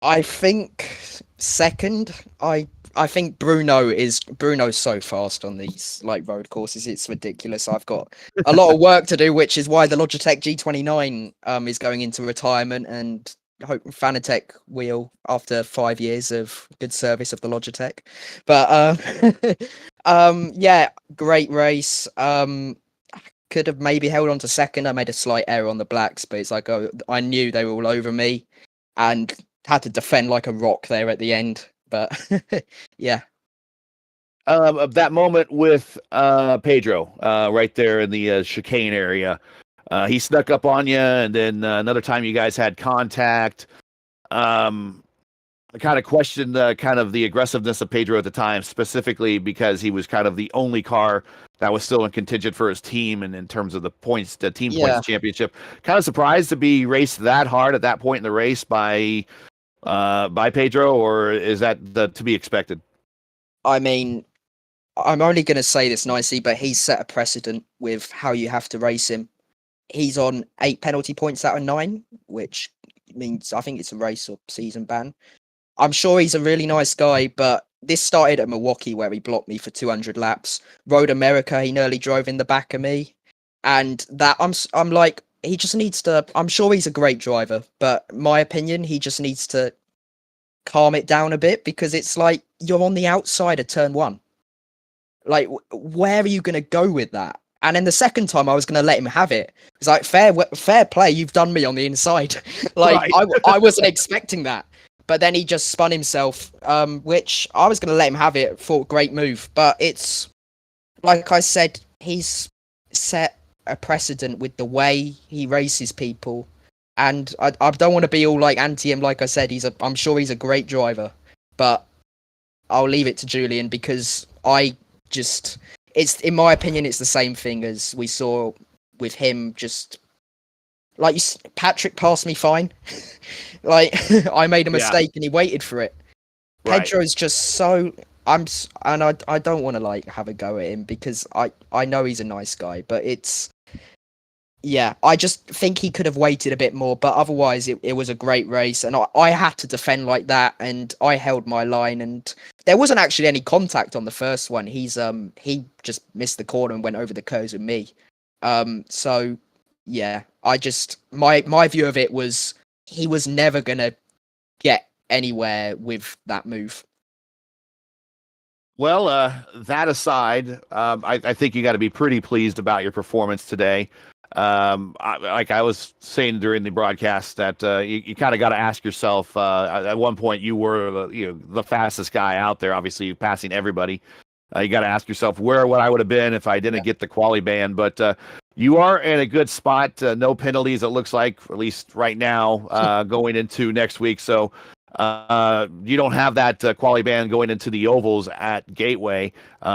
I think second. I think Bruno's so fast on these like road courses, it's ridiculous. I've got a lot of work to do, which is why the Logitech G29 is going into retirement, and hope Fanatec will after 5 years of good service of the Logitech. But yeah, great race. Could have maybe held on to second. I made a slight error on the blacks, but it's like I knew they were all over me and had to defend like a rock there at the end. But yeah. That moment with Pedro right there in the chicane area. He snuck up on you, and then another time you guys had contact. I kind of questioned kind of the aggressiveness of Pedro at the time, specifically because he was kind of the only car that was still in contingent for his team, and in terms of the points, the team points championship. Kind of surprised to be raced that hard at that point in the race by Pedro, or is that to be expected? I mean, I'm only going to say this nicely, but he's set a precedent with how you have to race him. He's on 8 penalty points out of 9, which means I think it's a race or season ban. I'm sure he's a really nice guy, but this started at Milwaukee where he blocked me for 200 laps. Road America, he nearly drove in the back of me. And that I'm like, he just needs to, I'm sure he's a great driver, but my opinion, he just needs to calm it down a bit, because it's like you're on the outside of turn 1. Like, where are you going to go with that? And then the second time I was going to let him have it. It's like, fair play, you've done me on the inside. Like, right. I wasn't expecting that. But then he just spun himself, which I was going to let him have it. Thought great move. But it's, like I said, he's set a precedent with the way he races people. And I don't want to be all like anti him. Like I said, I'm sure he's a great driver. But I'll leave it to Julian, because it's, in my opinion, it's the same thing as we saw with him. Just like Patrick passed me fine. Like, I made a mistake and he waited for it. Right. Pedro's just so I don't want to like have a go at him, because I know he's a nice guy, but it's, yeah, I just think he could have waited a bit more. But otherwise, it was a great race, and I had to defend like that, and I held my line, and there wasn't actually any contact on the first one. He just missed the corner and went over the curves with me. So yeah, my view of it was he was never gonna get anywhere with that move. Well, that aside, I think you got to be pretty pleased about your performance today. Like I was saying during the broadcast, that you kind of got to ask yourself. At one point, you were the fastest guy out there, obviously passing everybody. You got to ask yourself what I would have been if I didn't get the quali ban. But you are in a good spot. No penalties, it looks like, at least right now, going into next week. So you don't have that quali ban going into the ovals at Gateway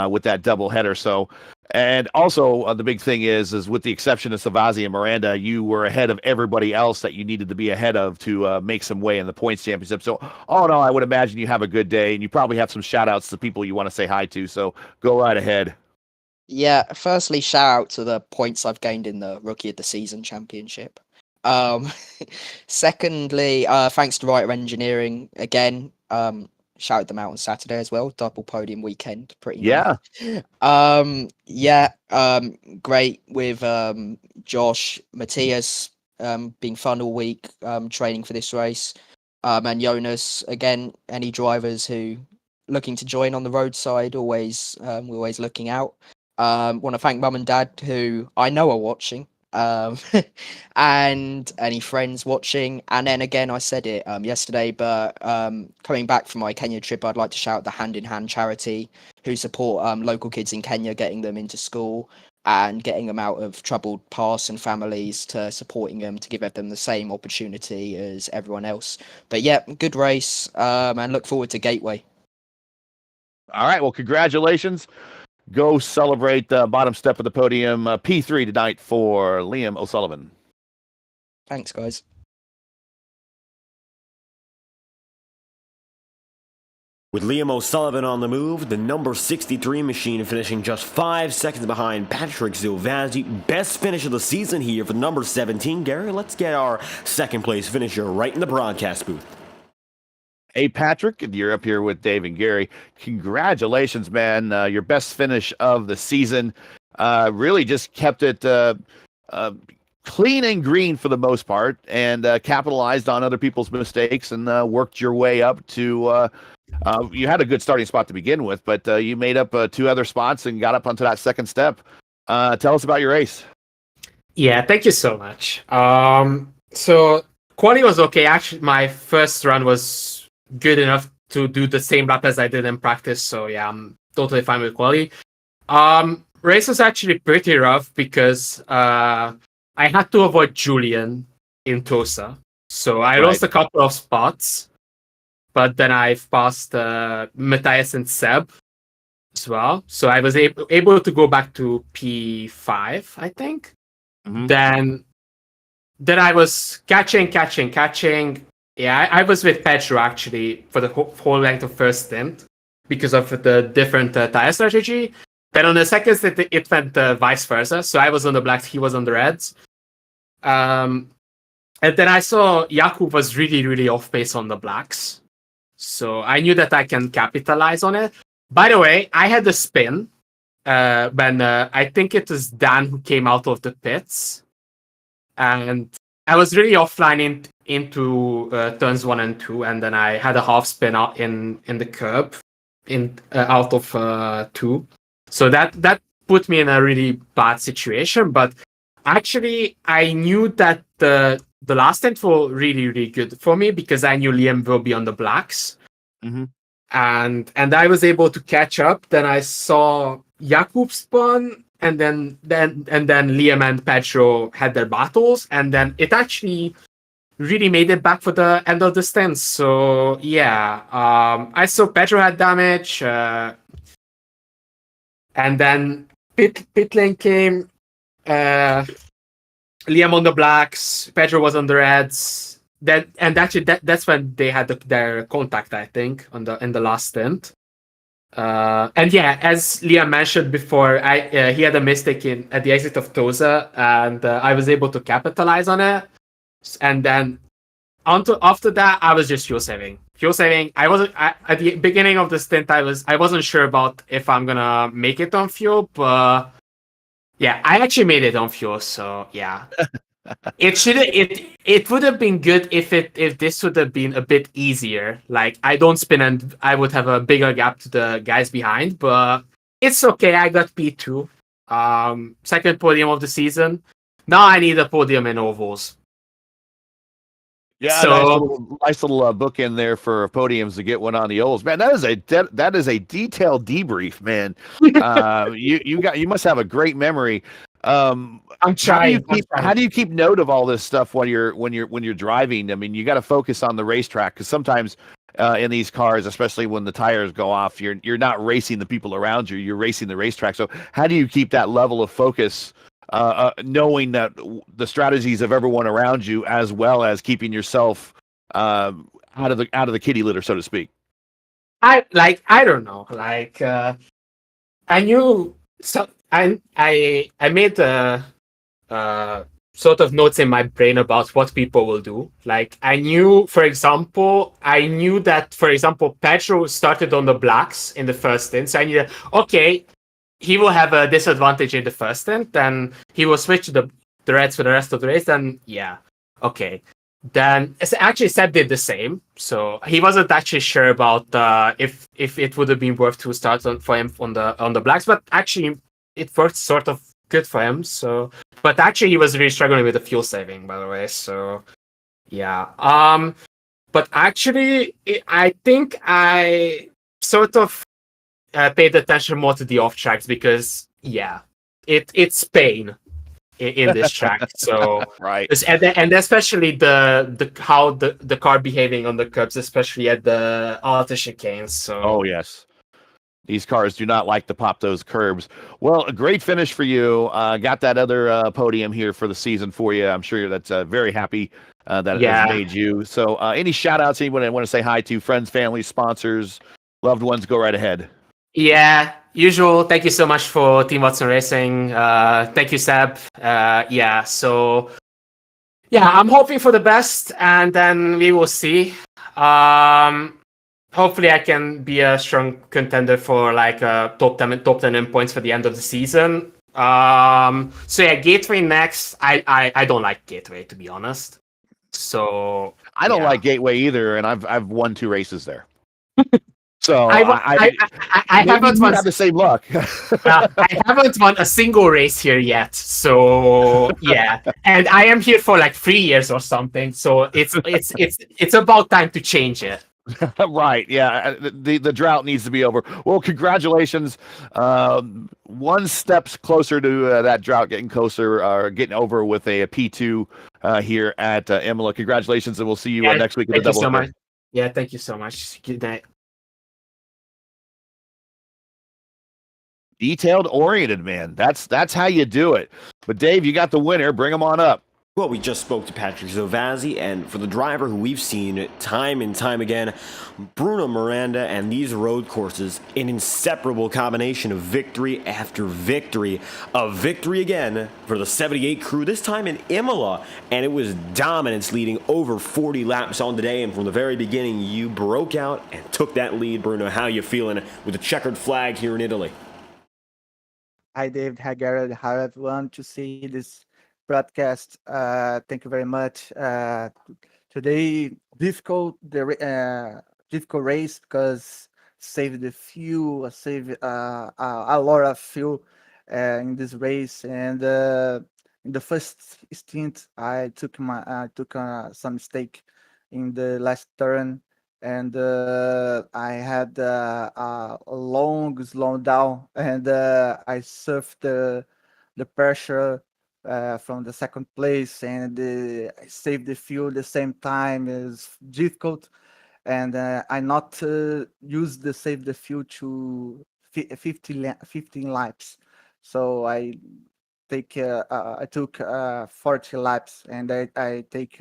with that double header. So. And also, the big thing is with the exception of Savazzi and Miranda, you were ahead of everybody else that you needed to be ahead of to make some way in the points championship. So, all in all, I would imagine you have a good day, and you probably have some shout-outs to people you want to say hi to. So, go right ahead. Yeah, firstly, shout out to the points I've gained in the Rookie of the Season Championship. Secondly, thanks to Writer Engineering again. Shouted them out on Saturday as well. Double podium weekend, pretty nice. Great with Josh, Matthias, been fun all week, training for this race. And Jonas, again, any drivers who looking to join on the roadside, always we're always looking out. Want to thank mum and dad who I know are watching, and any friends watching. And then again, I said it yesterday, but coming back from my Kenya trip, I'd like to shout out the Hand in Hand charity who support local kids in Kenya, getting them into school and getting them out of troubled past and families to supporting them to give them the same opportunity as everyone else. But yeah, good race, and look forward to Gateway. All right, well, congratulations. Go celebrate the bottom step of the podium, P3 tonight for Liam O'Sullivan. Thanks, guys. With Liam O'Sullivan on the move, the number 63 machine finishing just 5 seconds behind Patrick Zilvazzi. Best finish of the season here for the number 17. Gary, let's get our second place finisher right in the broadcast booth. Hey, Patrick, and you're up here with Dave and Gary. Congratulations, man. Your best finish of the season. Really just kept it clean and green for the most part, and capitalized on other people's mistakes and worked your way up to... you had a good starting spot to begin with, but you made up 2 other spots and got up onto that second step. Tell us about your race. Yeah, thank you so much. So quali was okay. Actually, my first run was good enough to do the same lap as I did in practice. So yeah, I'm totally fine with quali. Race was actually pretty rough because I had to avoid Julian in Tosa. So I lost a couple of spots. But then I've passed Matthias and Seb as well. So I was able to go back to P5, I think. Mm-hmm. Then I was catching. Yeah, I was with Pedro, actually, for the whole length of first stint because of the different tire strategy. Then on the second stint, it went vice versa. So I was on the blacks, he was on the reds. And then I saw Jakub was really, really off pace on the blacks. So I knew that I can capitalize on it. By the way, I had a spin when I think it was Dan who came out of the pits. And I was really offline into turns 1 and 2. And then I had a half spin out in the curb out of 2. So that put me in a really bad situation. But actually, I knew that the last stint was really, really good for me because I knew Liam will be on the blacks. Mm-hmm. And I was able to catch up. Then I saw Jakub spawn, and then Liam and Pedro had their battles, and then it actually really made it back for the end of the stint. So yeah, I saw Pedro had damage, and then pit lane came. Liam on the blacks, Pedro was on the reds. That's when they had their contact, I think, in the last stint. And yeah, as Liam mentioned before, he had a mistake at the exit of Tosa, and I was able to capitalize on it. And then after that, I was just fuel saving. I wasn't at the beginning of the stint. I wasn't sure about if I'm gonna make it on fuel, but yeah, I actually made it on fuel. So yeah. It would have been good if this would have been a bit easier. Like I don't spin and I would have a bigger gap to the guys behind, but it's okay. I got P2. Second podium of the season. Now I need a podium in ovals. Yeah, so nice little book in there for podiums to get one on the ovals. Man, that is a detailed debrief, man. You must have a great memory. I'm trying. How do you keep note of all this stuff when you're driving? I mean, you got to focus on the racetrack because sometimes in these cars, especially when the tires go off, you're not racing the people around you. You're racing the racetrack. So how do you keep that level of focus, knowing that the strategies of everyone around you, as well as keeping yourself out of the kitty litter, so to speak? I don't know. I knew. So I made sort of notes in my brain about what people will do. Like I knew that, for example, Pedro started on the blacks in the first stint. So I knew that, okay, he will have a disadvantage in the first stint, then he will switch to the reds for the rest of the race, then yeah, okay. Then actually Seb did the same, so he wasn't actually sure about if it would have been worth to start for him on the blacks, but actually it worked sort of good for him. So, but actually he was really struggling with the fuel saving, by the way. So yeah, but actually I think I sort of paid attention more to the off tracks because yeah, it's pain in this track. So Right. and especially the how the car behaving on the curbs, especially at the outer chicanes. So Oh yes. These cars do not like to pop those curbs. Well, a great finish for you. Got that other podium here for the season for you. I'm sure that's very happy that it yeah, has made you. So, any shout outs anyone want to say hi to? Friends, family, sponsors, loved ones, go right ahead. yeah. Usual. Thank you so much for Team Watson Racing. Thank you, Seb. Yeah. So yeah, I'm hoping for the best, and then we will see. Hopefully I can be a strong contender for like top 10 in points for the end of the season. So yeah, Gateway next. I don't like Gateway, to be honest. So I don't yeah. like Gateway either, and I've won 2 races there. So I maybe haven't you won. have the same luck. I haven't won a single race here yet. So yeah, and I am here for like 3 years or something. So it's about time to change it. Right. Yeah. The drought needs to be over. Well, congratulations. One steps closer to that drought getting closer, getting over with a P2 here at Imola. Congratulations, and we'll see you next week in the Thank you double so header. much. Yeah, thank you so much. Good night. Detailed oriented, man. That's how you do it. But Dave, you got the winner. Bring him on up. Well, we just spoke to Patrick Zovazzi, and for the driver who we've seen time and time again, Bruno Miranda, and these road courses, an inseparable combination of victory after victory. A victory again for the 78 crew, this time in Imola, and it was dominance leading over 40 laps on the day, and from the very beginning, you broke out and took that lead. Bruno, how you feeling with the checkered flag here in Italy? Hi, David. Hi, Garrett. Hi, everyone, to see this broadcast. Thank you very much. Today, difficult race because saved the fuel, saved a lot of fuel in this race. And in the first stint, I took some mistake in the last turn, and I had a long slow down, and I surfed the pressure from the second place, and I saved the fuel the same time. Is difficult, and I not use the save the fuel to 15 laps, so I took 40 laps, and I take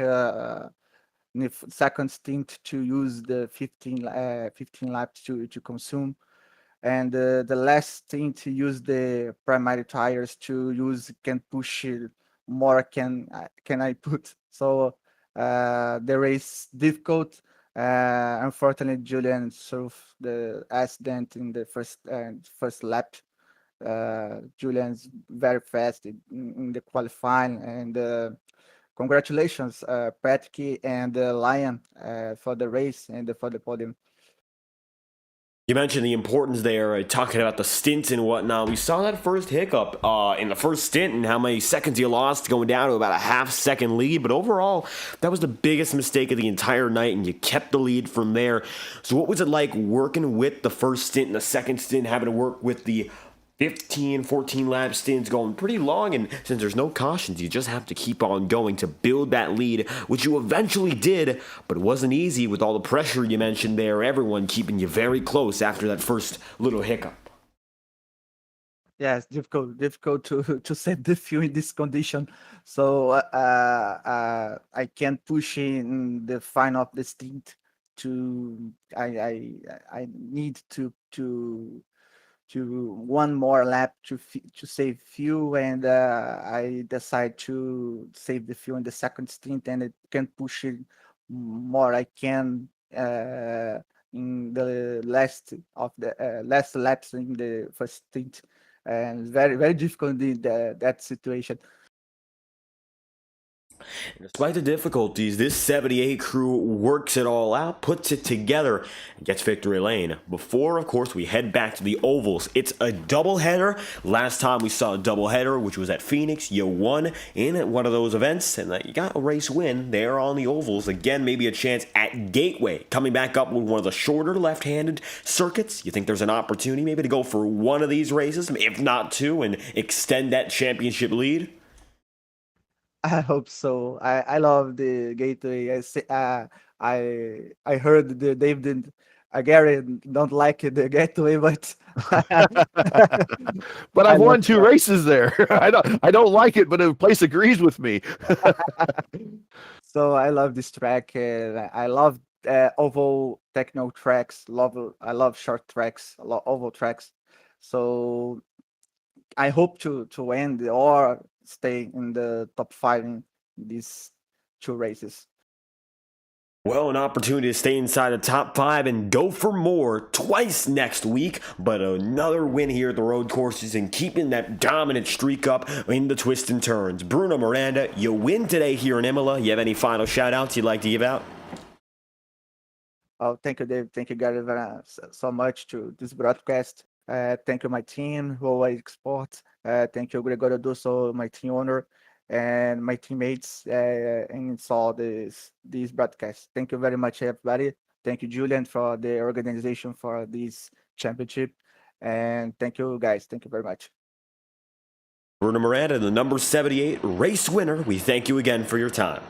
in the second stint to use the 15 laps to consume, and the last stint to use the primary tires to use can push it more can I put. So the race difficult. Unfortunately, Julian surfed the accident in the first lap. Julian's very fast in the qualifying, and congratulations, Patrick and Lion, for the race and for the podium. You mentioned the importance there, talking about the stints and whatnot. We saw that first hiccup in the first stint and how many seconds you lost, going down to about a half-second lead. But overall, that was the biggest mistake of the entire night, and you kept the lead from there. So what was it like working with the first stint and the second stint, having to work with the 15, 14 lap stints going pretty long, and since there's no cautions, you just have to keep on going to build that lead, which you eventually did, but it wasn't easy with all the pressure you mentioned there, everyone keeping you very close after that first little hiccup. Yeah, it's difficult to save the fuel in this condition. So I can push in the final of the stint. I need to one more lap to save fuel, and I decide to save the fuel in the second stint, and it can push it more. I can in the last laps in the first stint, and it's very difficult in that situation. Despite the difficulties, this 78 crew works it all out, puts it together, and gets victory lane. Before, of course, we head back to the ovals. It's a doubleheader. Last time we saw a doubleheader, which was at Phoenix, you won in one of those events, and you got a race win there on the ovals. Again, maybe a chance at Gateway. Coming back up with one of the shorter left-handed circuits. You think there's an opportunity maybe to go for one of these races, if not two, and extend that championship lead? I hope so. I love the Gateway. I heard the David Gary don't like the Gateway, but But I I've won love 2 races there. I don't like it, but the place agrees with me. so I love this track. And I love oval techno tracks. I love short tracks. I love oval tracks. So I hope to end or stay in the top 5 in these 2 races. Well, an opportunity to stay inside the top 5 and go for more twice next week, but another win here at the road courses and keeping that dominant streak up in the twists and turns. Bruno Miranda, you win today here in Imola. You have any final shout-outs you'd like to give out? Oh, thank you, Dave. Thank you, Gary, so much to this broadcast. Thank you, my team, Huawei Sports. Thank you, Gregorio Dusso, my team owner, and my teammates, and saw this broadcast. Thank you very much, everybody. Thank you, Julian, for the organization for this championship, and thank you, guys. Thank you very much. Bruno Miranda, the number 78 race winner, we thank you again for your time.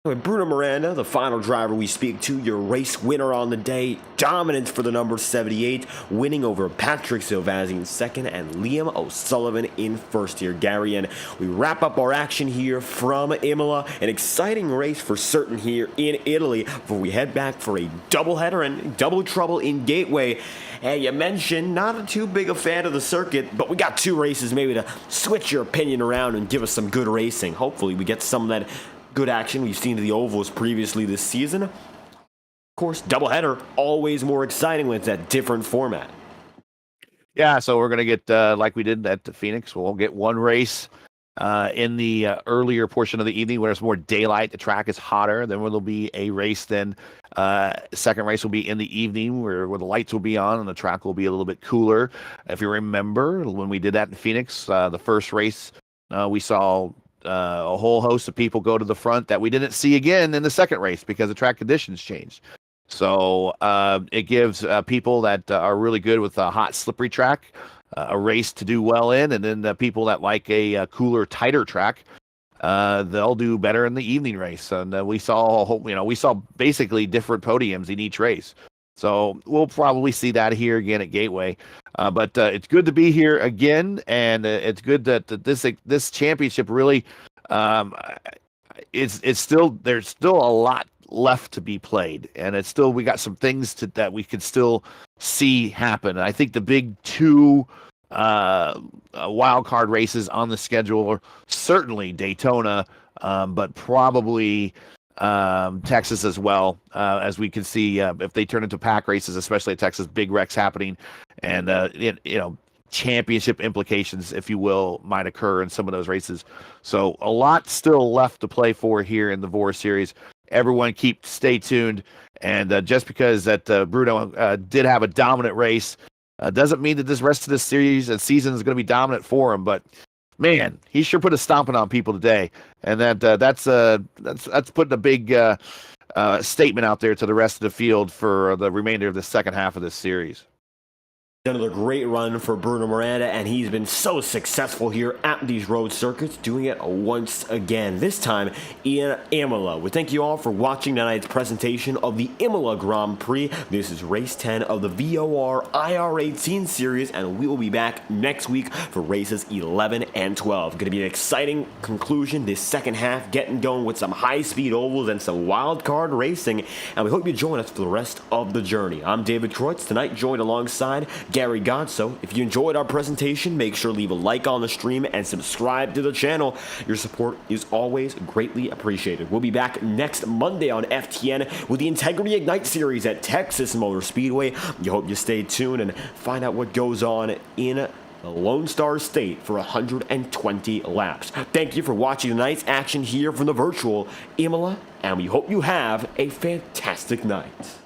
With Bruno Miranda, the final driver we speak to, your race winner on the day, dominance for the number 78, winning over Patrick Silvazzi in second and Liam O'Sullivan in first here, Gary. And we wrap up our action here from Imola, an exciting race for certain here in Italy, before we head back for a doubleheader and double trouble in Gateway. And you mentioned not too big a fan of the circuit, but we got 2 races maybe to switch your opinion around and give us some good racing. Hopefully we get some of that good action we've seen to the ovals previously this season. Of course, doubleheader, always more exciting when it's that different format. Yeah, so we're going to get, like we did at the Phoenix, we'll get 1 race in the earlier portion of the evening where it's more daylight, the track is hotter. Then there'll be a race then. Second race will be in the evening where the lights will be on and the track will be a little bit cooler. If you remember, when we did that in Phoenix, the first race, we saw a whole host of people go to the front that we didn't see again in the second race because the track conditions changed. So it gives people that are really good with a hot, slippery track a race to do well in, and then the people that like a cooler, tighter track, they'll do better in the evening race. And we saw basically different podiums in each race. So we'll probably see that here again at Gateway. But it's good to be here again, and it's good that this championship really it's still, there's still a lot left to be played, and it's still, we got some things that we could still see happen. I think the big 2 wild card races on the schedule are certainly Daytona, but probably Texas as well, as we can see if they turn into pack races, especially at Texas, big wrecks happening, and championship implications, if you will, might occur in some of those races. So a lot still left to play for here in the VOR series. Everyone stay tuned, and just because that Bruno did have a dominant race doesn't mean that this rest of the series and season is going to be dominant for him. But man, he sure put a stomping on people today, and that's putting a big statement out there to the rest of the field for the remainder of the second half of this series. Another great run for Bruno Miranda, and he's been so successful here at these road circuits, doing it once again, this time in Imola. We thank you all for watching tonight's presentation of the Imola Grand Prix. This is race 10 of the VOR IR-18 series, and we will be back next week for races 11 and 12. Going to be an exciting conclusion this second half, getting going with some high-speed ovals and some wild card racing, and we hope you join us for the rest of the journey. I'm David Kreutz, tonight joined alongside Gary Godso. If you enjoyed our presentation, make sure to leave a like on the stream and subscribe to the channel. Your support is always greatly appreciated. We'll be back next Monday on FTN with the Integrity Ignite series at Texas Motor Speedway. You hope you stay tuned and find out what goes on in the Lone Star State for 120 laps. Thank you for watching tonight's action here from the virtual Imola, and we hope you have a fantastic night.